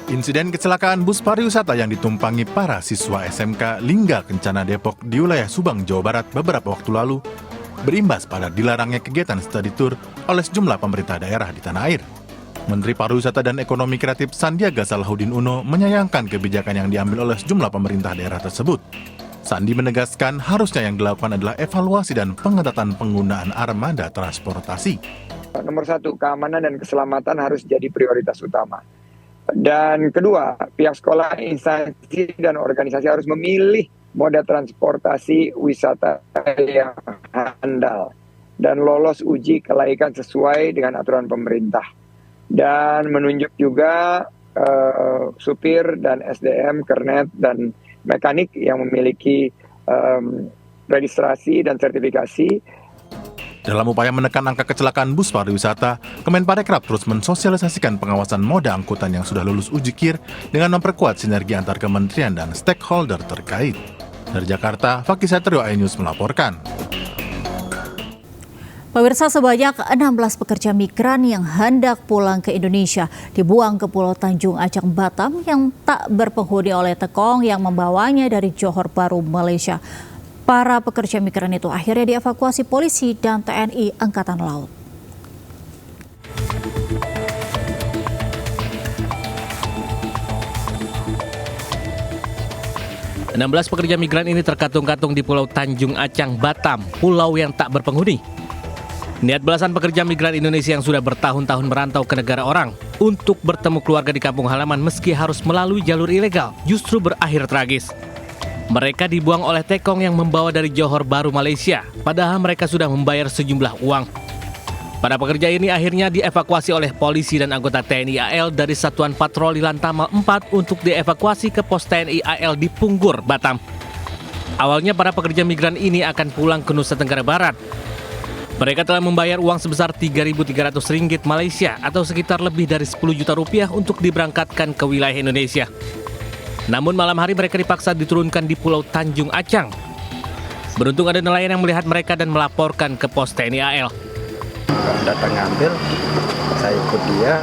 Insiden kecelakaan bus pariwisata yang ditumpangi para siswa SMK Lingga Kencana Depok di wilayah Subang, Jawa Barat beberapa waktu lalu berimbas pada dilarangnya kegiatan study tour oleh sejumlah pemerintah daerah di tanah air. Menteri Pariwisata dan Ekonomi Kreatif Sandiaga Salahuddin Uno menyayangkan kebijakan yang diambil oleh sejumlah pemerintah daerah tersebut. Sandi menegaskan harusnya yang dilakukan adalah evaluasi dan pengetatan penggunaan armada transportasi. Nomor 1, keamanan dan keselamatan harus jadi prioritas utama. Dan kedua, pihak sekolah, instansi, dan organisasi harus memilih moda transportasi wisata yang handal dan lolos uji kelaikan sesuai dengan aturan pemerintah. Dan menunjuk juga supir dan SDM, kernet, dan mekanik yang memiliki registrasi dan sertifikasi. Dalam upaya menekan angka kecelakaan bus pariwisata, Kemenparekraf terus mensosialisasikan pengawasan moda angkutan yang sudah lulus uji KIR dengan memperkuat sinergi antar kementerian dan stakeholder terkait. Dari Jakarta, Fakih Satrio, iNews melaporkan. Pemirsa, sebanyak 16 pekerja migran yang hendak pulang ke Indonesia dibuang ke Pulau Tanjung Acang, Batam yang tak berpenghuni oleh tekong yang membawanya dari Johor Bahru, Malaysia. Para pekerja migran itu akhirnya dievakuasi polisi dan TNI Angkatan Laut. "16 pekerja migran ini terkatung-katung di Pulau Tanjung Acang, Batam, pulau yang tak berpenghuni. Niat belasan pekerja migran Indonesia yang sudah bertahun-tahun merantau ke negara orang untuk bertemu keluarga di kampung halaman meski harus melalui jalur ilegal justru berakhir tragis. Mereka dibuang oleh tekong yang membawa dari Johor Bahru, Malaysia, padahal mereka sudah membayar sejumlah uang. Para pekerja ini akhirnya dievakuasi oleh polisi dan anggota TNI AL dari Satuan Patroli Lantamal 4 untuk dievakuasi ke pos TNI AL di Punggur, Batam. Awalnya para pekerja migran ini akan pulang ke Nusa Tenggara Barat. Mereka telah membayar uang sebesar Rp3.300 Malaysia atau sekitar lebih dari 10 juta rupiah untuk diberangkatkan ke wilayah Indonesia. Namun malam hari mereka dipaksa diturunkan di Pulau Tanjung Acang. Beruntung ada nelayan yang melihat mereka dan melaporkan ke pos TNI AL. Datang ngambil, saya ikut dia,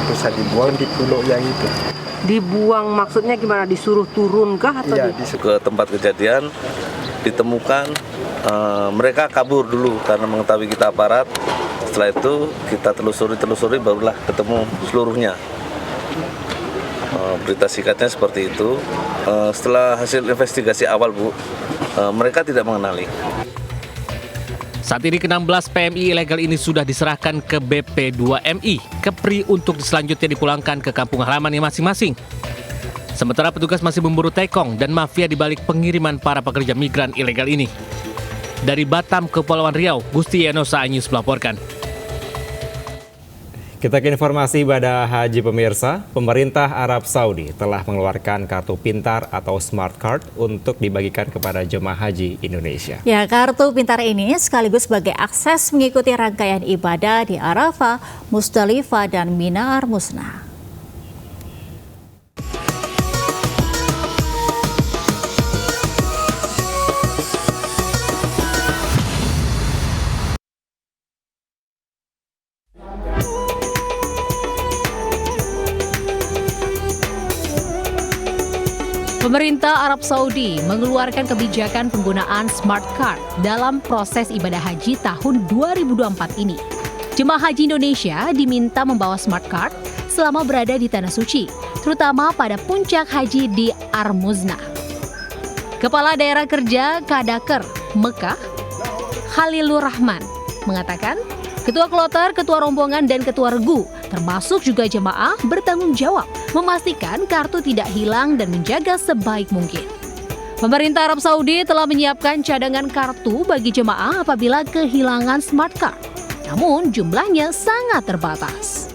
terus saya dibuang di pulau yang itu. Dibuang maksudnya gimana? Disuruh turun kah? Atau ke tempat kejadian, ditemukan. Mereka kabur dulu karena mengetahui kita aparat. Setelah itu kita telusuri barulah ketemu seluruhnya. Berita singkatnya seperti itu. Setelah hasil investigasi awal, Bu, mereka tidak mengenali. Saat ini ke-16 PMI ilegal ini sudah diserahkan ke BP2MI, Kepri, untuk selanjutnya dipulangkan ke kampung halamannya masing-masing. Sementara petugas masih memburu tekong dan mafia di balik pengiriman para pekerja migran ilegal ini. Dari Batam, Kepulauan Riau, Gusti Enosa Anyus melaporkan. Kita ke informasi ibadah haji pemirsa. Pemerintah Arab Saudi telah mengeluarkan kartu pintar atau smart card untuk dibagikan kepada jemaah haji Indonesia. Ya, kartu pintar ini sekaligus sebagai akses mengikuti rangkaian ibadah di Arafah, Musdalifah, dan Mina Ar-Musna. Pemerintah Arab Saudi mengeluarkan kebijakan penggunaan smart card dalam proses ibadah haji tahun 2024 ini. Jemaah haji Indonesia diminta membawa smart card selama berada di Tanah Suci, terutama pada puncak haji di Ar-Musna. Kepala Daerah Kerja Kadaker Mekah, Khalilur Rahman, mengatakan Ketua Kloter, Ketua Rombongan, dan Ketua Regu, termasuk juga jemaah, bertanggung jawab memastikan kartu tidak hilang dan menjaga sebaik mungkin. Pemerintah Arab Saudi telah menyiapkan cadangan kartu bagi jemaah apabila kehilangan smart card. Namun jumlahnya sangat terbatas.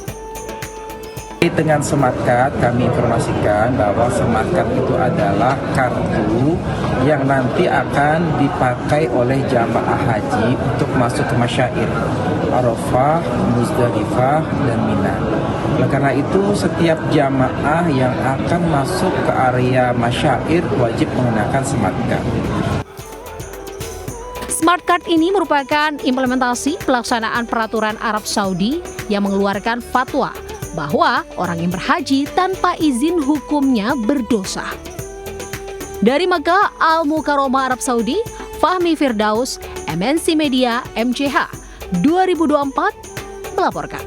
Dengan smart card kami informasikan bahwa smart card itu adalah kartu yang nanti akan dipakai oleh jamaah haji untuk masuk ke masyair Arafah, Musdalifah, dan Mina. Oleh karena itu setiap jamaah yang akan masuk ke area masyair wajib menggunakan smart card. Smart card ini merupakan implementasi pelaksanaan peraturan Arab Saudi yang mengeluarkan fatwa bahwa orang yang berhaji tanpa izin hukumnya berdosa. Dari Mekah, Al-Mukarramah Arab Saudi, Fahmi Firdaus, MNC Media, MCH, 2024 melaporkan.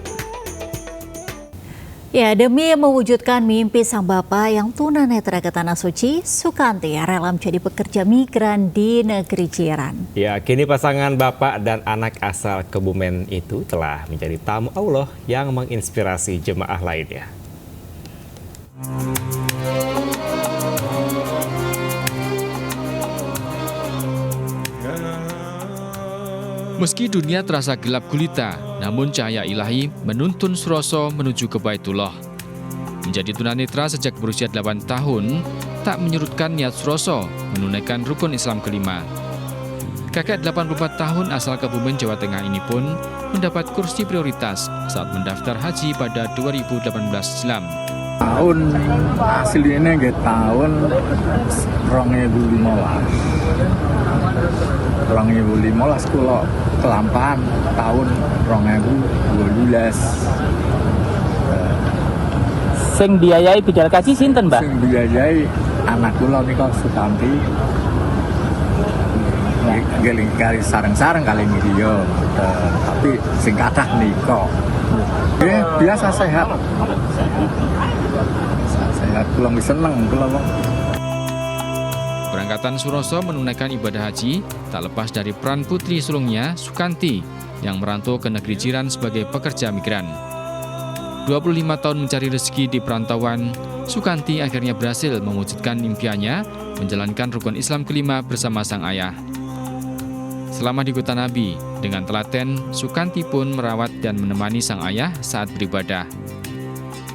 Ya, demi mewujudkan mimpi sang bapak yang tunanetra ke Tanah Suci, Sukanti rela menjadi pekerja migran di negeri jiran. Ya, kini pasangan bapak dan anak asal Kebumen itu telah menjadi tamu Allah yang menginspirasi jemaah lainnya. Meski dunia terasa gelap gulita, namun cahaya ilahi menuntun Suroso menuju ke Baitullah. Menjadi tunanetra sejak berusia 8 tahun, tak menyurutkan niat Suroso menunaikan rukun Islam kelima. Kakek 84 tahun asal Kebumen, Jawa Tengah ini pun mendapat kursi prioritas saat mendaftar haji pada 2018 silam. Tahun aslinya ke tahun 2015 kula kelampan tahun 2012. Sing biayai bidal kaji sinten, Mbak? Sing biayai anak kula nika Sukanti. Ngeling kali sareng-sareng kali video, tapi sing kathah nika. Biasa sehat. Sehat kula seneng kula. Keberangkatan Suroso menunaikan ibadah haji tak lepas dari peran putri sulungnya, Sukanti, yang merantau ke negeri jiran sebagai pekerja migran. 25 tahun mencari rezeki di perantauan, Sukanti akhirnya berhasil mewujudkan impiannya menjalankan rukun Islam kelima bersama sang ayah. Selama di Kota Nabi, dengan telaten, Sukanti pun merawat dan menemani sang ayah saat beribadah.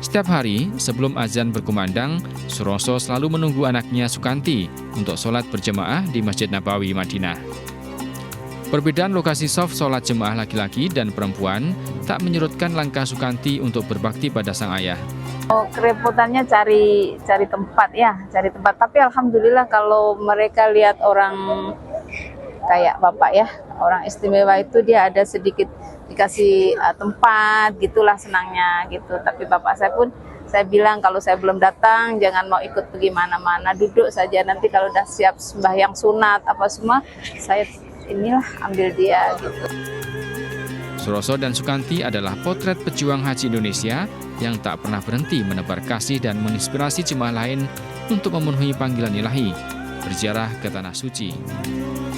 Setiap hari sebelum azan berkumandang, Suroso selalu menunggu anaknya Sukanti untuk sholat berjemaah di Masjid Nabawi, Madinah. Perbedaan lokasi shaf sholat jemaah laki-laki dan perempuan tak menyurutkan langkah Sukanti untuk berbakti pada sang ayah. Kerepotannya cari tempat ya, cari tempat. Tapi alhamdulillah kalau mereka lihat orang kayak bapak ya, orang istimewa itu dia ada sedikit dikasih tempat, gitulah senangnya gitu. Tapi bapak saya pun saya bilang kalau saya belum datang jangan mau ikut pergi mana-mana, duduk saja, nanti kalau udah siap sembahyang sunat apa semua saya inilah ambil dia gitu. Suroso dan Sukanti adalah potret pejuang haji Indonesia yang tak pernah berhenti menebar kasih dan menginspirasi jemaah lain untuk memenuhi panggilan ilahi berziarah ke Tanah Suci.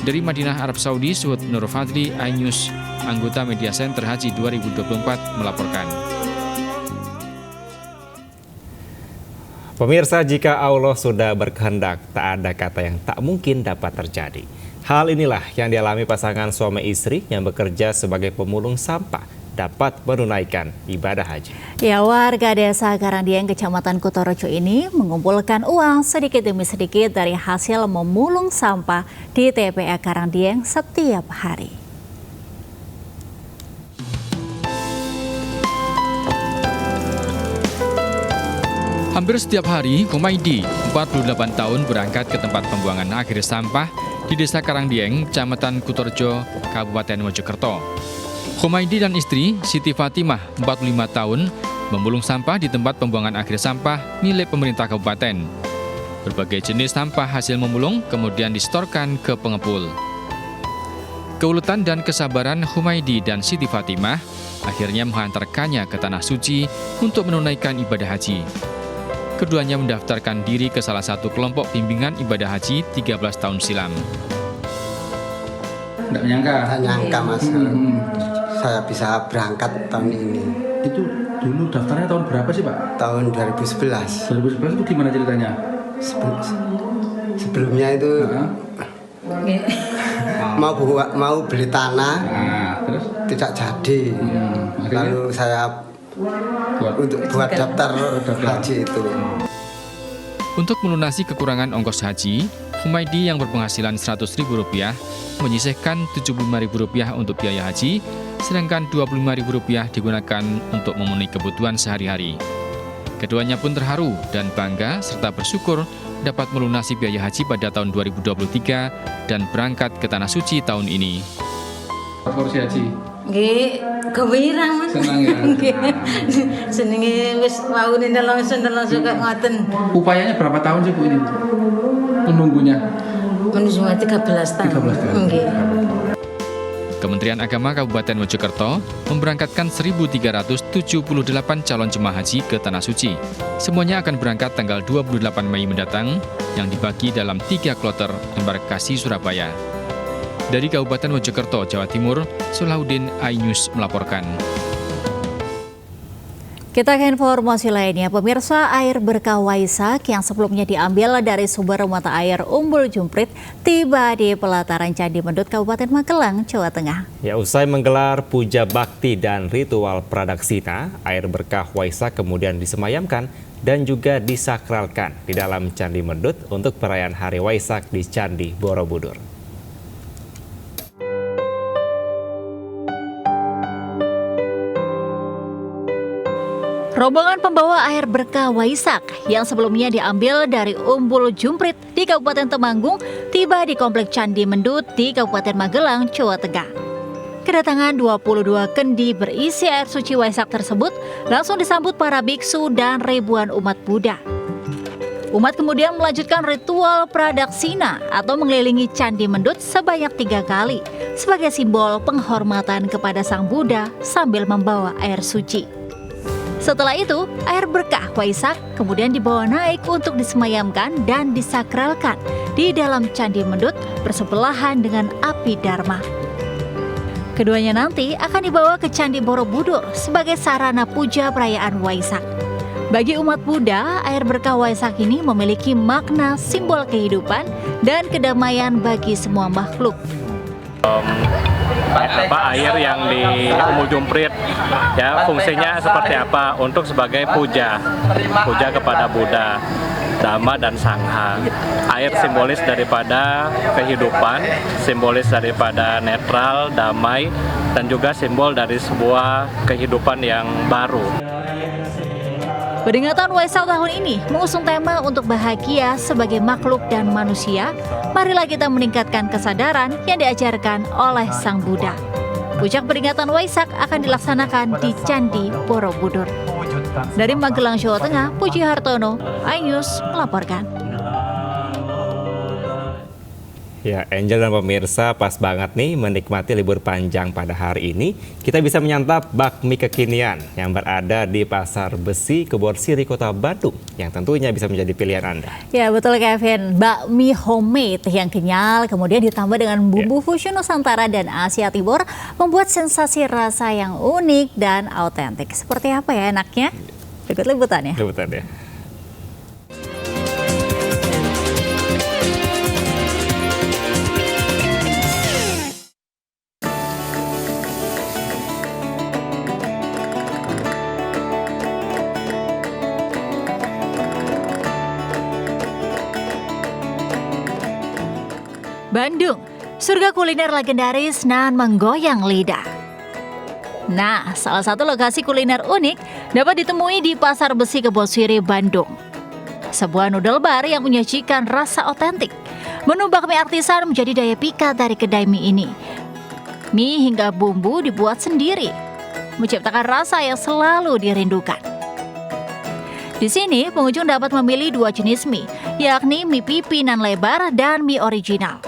Dari Madinah, Arab Saudi, Suhud Nur Fadli, iNews, anggota Media Center Haji 2024 melaporkan. Pemirsa, jika Allah sudah berkehendak, tak ada kata yang tak mungkin dapat terjadi. Hal inilah yang dialami pasangan suami istri yang bekerja sebagai pemulung sampah dapat menunaikan ibadah haji. Ya, warga desa Karangdieng, Kecamatan Kutorejo ini mengumpulkan uang sedikit demi sedikit dari hasil memulung sampah di TPA Karangdieng setiap hari. Hampir setiap hari, Humaidi, 48 tahun, berangkat ke tempat pembuangan akhir sampah di Desa Karangdieng, Kecamatan Kutorejo, Kabupaten Mojokerto. Humaidi dan istri, Siti Fatimah, 45 tahun, memulung sampah di tempat pembuangan akhir sampah milik pemerintah kabupaten. Berbagai jenis sampah hasil memulung kemudian disetorkan ke pengepul. Keuletan dan kesabaran Humaidi dan Siti Fatimah akhirnya menghantarkannya ke Tanah Suci untuk menunaikan ibadah haji. Keduanya mendaftarkan diri ke salah satu kelompok bimbingan ibadah haji 13 tahun silam. Nggak menyangka? Nggak nyangka, Mas. Saya bisa berangkat tahun ini. Itu dulu daftarnya tahun berapa sih, Pak? Tahun 2011. 2011 itu gimana ceritanya? Sebelumnya itu mau beli tanah, terus tidak jadi. Lalu saya buat daftar haji itu. Untuk melunasi kekurangan ongkos haji, Humaidi yang berpenghasilan Rp100.000 menyisihkan Rp75.000 untuk biaya haji, sedangkan Rp25.000 digunakan untuk memenuhi kebutuhan sehari-hari. Keduanya pun terharu dan bangga serta bersyukur dapat melunasi biaya haji pada tahun 2023 dan berangkat ke Tanah Suci tahun ini. Porsi haji? Nggih, kewirang Mas. Senang ya? Senenge wis waune langsung kok ngoten. Upayanya berapa tahun sih Bu ini? Menunggunya? Menuju 13 tahun. 13 tahun. Nggih. Kementerian Agama Kabupaten Mojokerto memberangkatkan 1.378 calon jemaah haji ke Tanah Suci. Semuanya akan berangkat tanggal 28 Mei mendatang yang dibagi dalam 3 kloter embarkasi Surabaya. Dari Kabupaten Mojokerto, Jawa Timur, Solahuddin, iNews melaporkan. Kita ke informasi lainnya, pemirsa, air berkah Waisak yang sebelumnya diambil dari sumber mata air Umbul Jumprit tiba di pelataran Candi Mendut, Kabupaten Magelang, Jawa Tengah. Ya, usai menggelar puja bakti dan ritual pradaksina, air berkah Waisak kemudian disemayamkan dan juga disakralkan di dalam Candi Mendut untuk perayaan Hari Waisak di Candi Borobudur. Rombongan pembawa air berkah Waisak yang sebelumnya diambil dari Umbul Jumprit di Kabupaten Temanggung tiba di Komplek Candi Mendut di Kabupaten Magelang, Jawa Tengah. Kedatangan 22 kendi berisi air suci Waisak tersebut langsung disambut para biksu dan ribuan umat Buddha. Umat kemudian melanjutkan ritual pradaksina atau mengelilingi Candi Mendut sebanyak 3 kali sebagai simbol penghormatan kepada Sang Buddha sambil membawa air suci. Setelah itu, air berkah Waisak kemudian dibawa naik untuk disemayamkan dan disakralkan di dalam Candi Mendut bersebelahan dengan api Dharma. Keduanya nanti akan dibawa ke Candi Borobudur sebagai sarana puja perayaan Waisak. Bagi umat Buddha, air berkah Waisak ini memiliki makna simbol kehidupan dan kedamaian bagi semua makhluk. Air yang di Umbul Jumprit ya, fungsinya seperti apa? Untuk sebagai puja kepada Buddha, Dhamma dan Sangha. Air simbolis daripada kehidupan, simbolis daripada netral, damai, dan juga simbol dari sebuah kehidupan yang baru. Peringatan Waisak tahun ini mengusung tema untuk bahagia sebagai makhluk dan manusia. Marilah kita meningkatkan kesadaran yang diajarkan oleh Sang Buddha. Puncak peringatan Waisak akan dilaksanakan di Candi Borobudur. Dari Magelang, Jawa Tengah, Puji Hartono, iNews melaporkan. Ya, Angel dan pemirsa, pas banget nih menikmati libur panjang pada hari ini. Kita bisa menyantap bakmi kekinian yang berada di Pasar Besi Keborsiri, Kota Bandung, yang tentunya bisa menjadi pilihan Anda. Ya, betul Kevin. Bakmi homemade yang kenyal kemudian ditambah dengan bumbu fusion Nusantara dan Asia Timur membuat sensasi rasa yang unik dan autentik. Seperti apa ya enaknya? Berikut liputannya. Bandung, surga kuliner legendaris nan menggoyang lidah. Nah, salah satu lokasi kuliner unik dapat ditemui di Pasar Besi Kebonsiri, Bandung. Sebuah noodle bar yang menyajikan rasa otentik. Menu bakmi artisan menjadi daya pikat dari kedai mie ini. Mie hingga bumbu dibuat sendiri, menciptakan rasa yang selalu dirindukan. Di sini, pengunjung dapat memilih 2 jenis mie, yakni mie pipinan lebar dan mie original.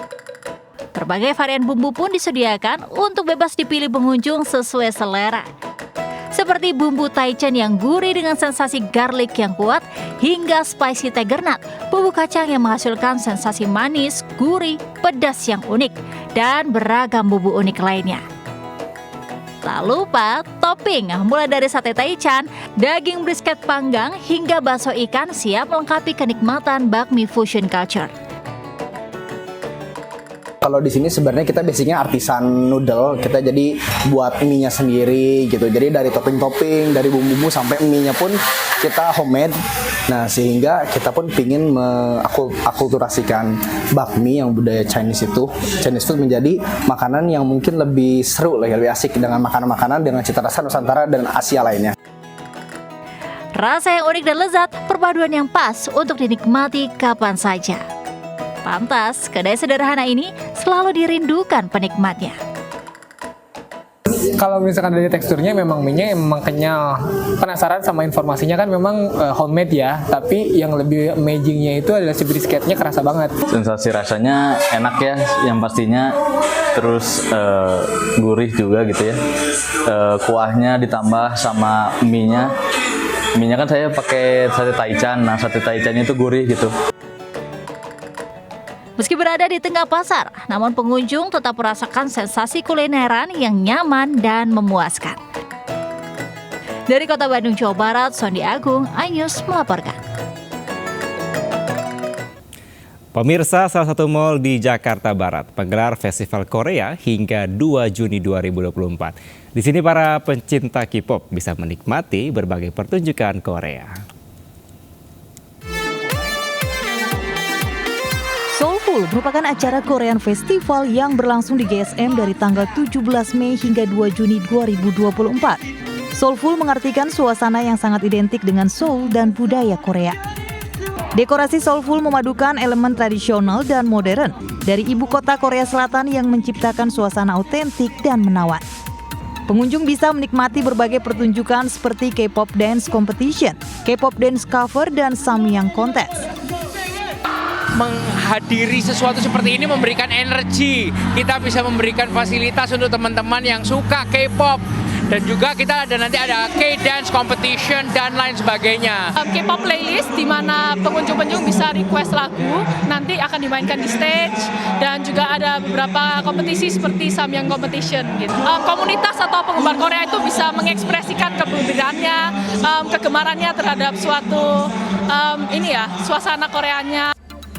Berbagai varian bumbu pun disediakan untuk bebas dipilih pengunjung sesuai selera. Seperti bumbu taichan yang gurih dengan sensasi garlic yang kuat, hingga spicy tiger nut, bumbu kacang yang menghasilkan sensasi manis, gurih, pedas yang unik, dan beragam bumbu unik lainnya. Tak lupa topping, mulai dari sate taichan, daging brisket panggang, hingga bakso ikan siap melengkapi kenikmatan bakmi fusion culture. Kalau di sini sebenarnya kita basicnya artisan noodle, kita jadi buat mie-nya sendiri gitu. Jadi dari topping-topping, dari bumbu-bumbu sampai mie-nya pun kita homemade. Nah, sehingga kita pun pingin mengakulturasikan bakmi yang budaya Chinese itu menjadi makanan yang mungkin lebih seru, lebih asik dengan makanan-makanan dengan cita rasa Nusantara dan Asia lainnya. Rasa yang unik dan lezat, perpaduan yang pas untuk dinikmati kapan saja. Pantas, kedai sederhana ini selalu dirindukan penikmatnya. Kalau misalkan dari teksturnya memang mie-nya memang kenyal. Penasaran sama informasinya kan memang homemade ya, tapi yang lebih amazing-nya itu adalah si brisketnya kerasa banget. Sensasi rasanya enak ya, yang pastinya. Terus gurih juga gitu ya. Kuahnya ditambah sama mie-nya. Mie-nya kan saya pakai sate taichan. Nah, sate taichan itu gurih gitu. Meski berada di tengah pasar, namun pengunjung tetap merasakan sensasi kulineran yang nyaman dan memuaskan. Dari Kota Bandung, Jawa Barat, Sondi Agung, iNews melaporkan. Pemirsa, salah satu mal di Jakarta Barat menggelar Festival Korea hingga 2 Juni 2024. Di sini para pencinta K-pop bisa menikmati berbagai pertunjukan Korea. Soulful merupakan acara Korean Festival yang berlangsung di GSM dari tanggal 17 Mei hingga 2 Juni 2024. Soulful mengartikan suasana yang sangat identik dengan soul dan budaya Korea. Dekorasi Soulful memadukan elemen tradisional dan modern dari ibu kota Korea Selatan yang menciptakan suasana autentik dan menawan. Pengunjung bisa menikmati berbagai pertunjukan seperti K-pop Dance Competition, K-pop Dance Cover, dan Samyang Contest. Menghadiri sesuatu seperti ini memberikan energi. Kita bisa memberikan fasilitas untuk teman-teman yang suka K-pop. Dan juga kita nanti ada K-dance competition dan lain sebagainya. K-pop playlist di mana pengunjung-pengunjung bisa request lagu, nanti akan dimainkan di stage, dan juga ada beberapa kompetisi seperti Samyang competition gitu. Komunitas atau penggemar Korea itu bisa mengekspresikan kegembiraannya, kegemarannya terhadap suatu suasana Koreanya.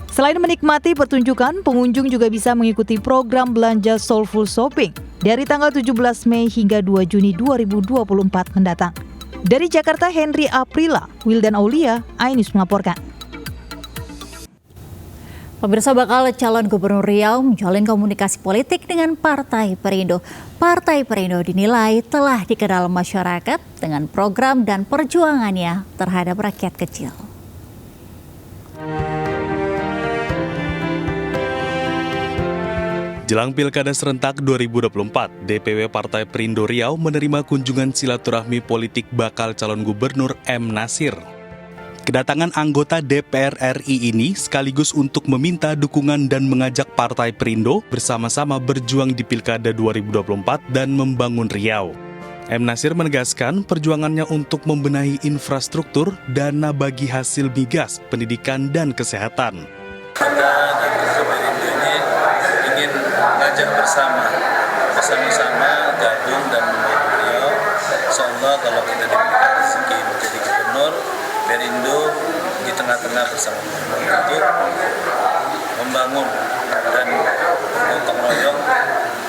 Selain menikmati pertunjukan, pengunjung juga bisa mengikuti program belanja Soulful Shopping dari tanggal 17 Mei hingga 2 Juni 2024 mendatang. Dari Jakarta, Henry Aprila, Wildan Aulia, iNews melaporkan. Pemirsa, bakal calon Gubernur Riau menjalin komunikasi politik dengan Partai Perindo. Partai Perindo dinilai telah dikenal masyarakat dengan program dan perjuangannya terhadap rakyat kecil. Jelang Pilkada Serentak 2024, DPW Partai Perindo Riau menerima kunjungan silaturahmi politik bakal calon gubernur M. Nasir. Kedatangan anggota DPR RI ini sekaligus untuk meminta dukungan dan mengajak Partai Perindo bersama-sama berjuang di Pilkada 2024 dan membangun Riau. M. Nasir menegaskan perjuangannya untuk membenahi infrastruktur, dana bagi hasil migas, pendidikan, dan kesehatan. Mengajak bersama-sama gabung dan membangun Riau. Insyaallah kalau kita diberikan rezeki menjadi gubernur, Perindo di tengah-tengah bersama untuk membangun dan gotong royong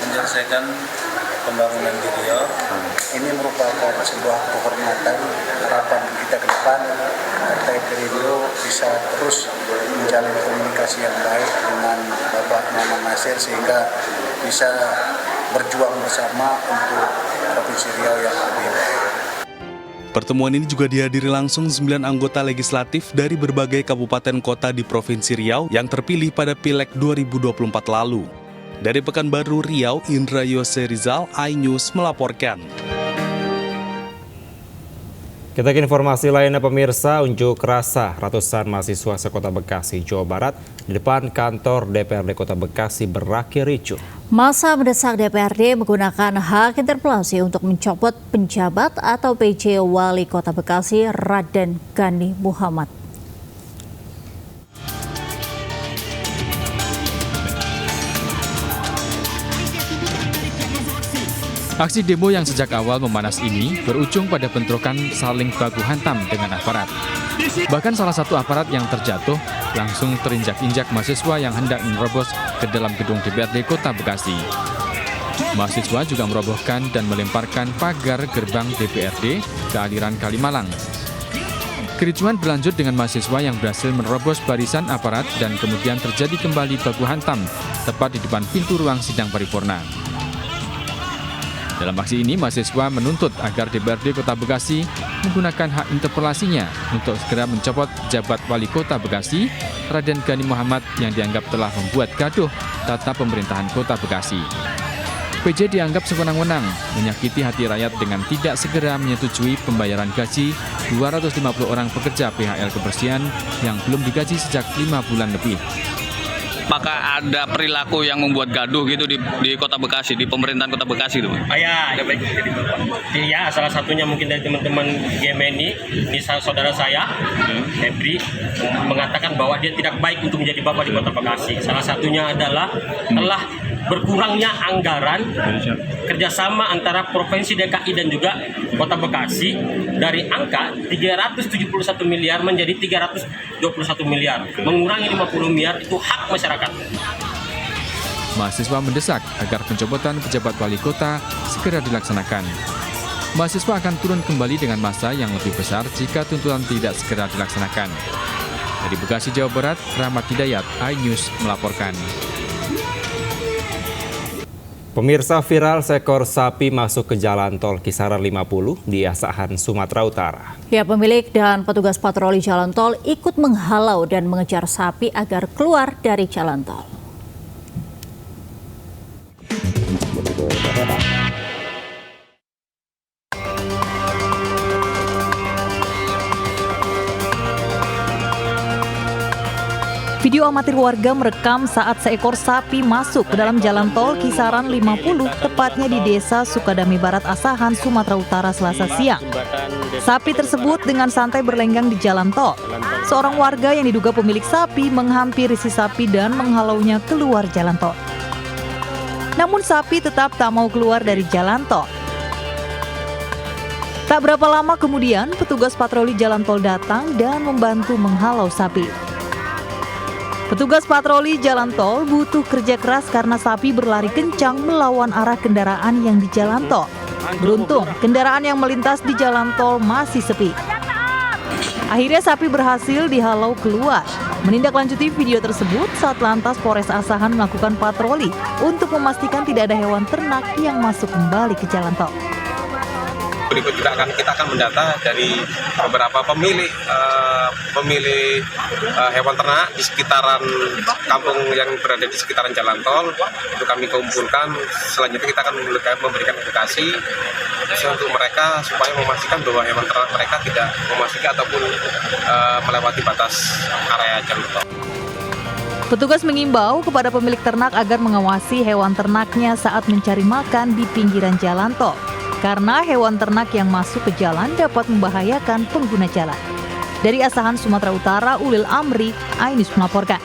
menyelesaikan pembangunan di Riau. Ini merupakan sebuah pekerjaan penghormatan. Harapan kita ke depan Partai Perindo bisa terus menjalin komunikasi yang baik dengan Bapak Muhammad Nasir sehingga bisa berjuang bersama untuk Provinsi Riau yang lebih baik. Pertemuan ini juga dihadiri langsung 9 anggota legislatif dari berbagai kabupaten kota di Provinsi Riau yang terpilih pada Pileg 2024 lalu. Dari Pekanbaru, Riau, Indra Yose Rizal, iNews melaporkan. Kita ke informasi lainnya pemirsa, unjuk rasa ratusan mahasiswa sekota Bekasi, Jawa Barat di depan kantor DPRD Kota Bekasi berakhir ricuh. Masa mendesak DPRD menggunakan hak interpelasi untuk mencopot penjabat atau PJ Wali Kota Bekasi Raden Gani Muhammad. Aksi demo yang sejak awal memanas ini berujung pada bentrokan saling baku hantam dengan aparat. Bahkan salah satu aparat yang terjatuh langsung terinjak-injak mahasiswa yang hendak menerobos ke dalam gedung DPRD Kota Bekasi. Mahasiswa juga merobohkan dan melemparkan pagar gerbang DPRD ke aliran Kalimalang. Kericuhan berlanjut dengan mahasiswa yang berhasil menerobos barisan aparat dan kemudian terjadi kembali baku hantam tepat di depan pintu ruang sidang paripurna. Dalam aksi ini, mahasiswa menuntut agar DPRD Kota Bekasi menggunakan hak interpelasinya untuk segera mencopot pejabat Wali Kota Bekasi, Raden Gani Muhammad yang dianggap telah membuat gaduh tata pemerintahan Kota Bekasi. PJ dianggap sewenang-wenang menyakiti hati rakyat dengan tidak segera menyetujui pembayaran gaji 250 orang pekerja PHL kebersihan yang belum digaji sejak 5 bulan lebih. Apakah ada perilaku yang membuat gaduh gitu di Kota Bekasi, di pemerintahan Kota Bekasi itu? Ya, ada baik jadi Bapak. Ya, salah satunya mungkin dari teman-teman GMNI, misal saudara saya, Febri, mengatakan bahwa dia tidak baik untuk menjadi Bapak di Kota Bekasi. Salah satunya adalah telah berkurangnya anggaran kerjasama antara Provinsi DKI dan juga Kota Bekasi dari angka 371 miliar menjadi 321 miliar. Mengurangi 50 miliar itu hak masyarakat. Mahasiswa mendesak agar pencopotan pejabat wali kota segera dilaksanakan. Mahasiswa akan turun kembali dengan massa yang lebih besar jika tuntutan tidak segera dilaksanakan. Dari Bekasi, Jawa Barat, Rahmat Hidayat, iNews melaporkan. Pemirsa, viral seekor sapi masuk ke jalan tol kisaran 50 di Asahan, Sumatera Utara. Ya, pemilik dan petugas patroli jalan tol ikut menghalau dan mengejar sapi agar keluar dari jalan tol. Video amatir warga merekam saat seekor sapi masuk ke dalam jalan tol kisaran 50, tepatnya di Desa Sukadami Barat, Asahan, Sumatera Utara, Selasa siang. Sapi tersebut dengan santai berlenggang di jalan tol. Seorang warga yang diduga pemilik sapi menghampiri si sapi dan menghalaunya keluar jalan tol. Namun sapi tetap tak mau keluar dari jalan tol. Tak berapa lama kemudian, petugas patroli jalan tol datang dan membantu menghalau sapi. Petugas patroli jalan tol butuh kerja keras karena sapi berlari kencang melawan arah kendaraan yang di jalan tol. Beruntung, kendaraan yang melintas di jalan tol masih sepi. Akhirnya sapi berhasil dihalau keluar. Menindaklanjuti video tersebut, Satlantas Polres Asahan melakukan patroli untuk memastikan tidak ada hewan ternak yang masuk kembali ke jalan tol. Berikut kita akan mendata dari beberapa pemilik hewan ternak di sekitaran kampung yang berada di sekitaran jalan tol. Itu kami kumpulkan. Selanjutnya kita akan memberikan edukasi untuk mereka supaya memastikan bahwa hewan ternak mereka tidak memasuki ataupun melewati batas area jalan tol. Petugas mengimbau kepada pemilik ternak agar mengawasi hewan ternaknya saat mencari makan di pinggiran jalan tol. Karena hewan ternak yang masuk ke jalan dapat membahayakan pengguna jalan. Dari Asahan, Sumatera Utara, Ulil Amri, iNews melaporkan.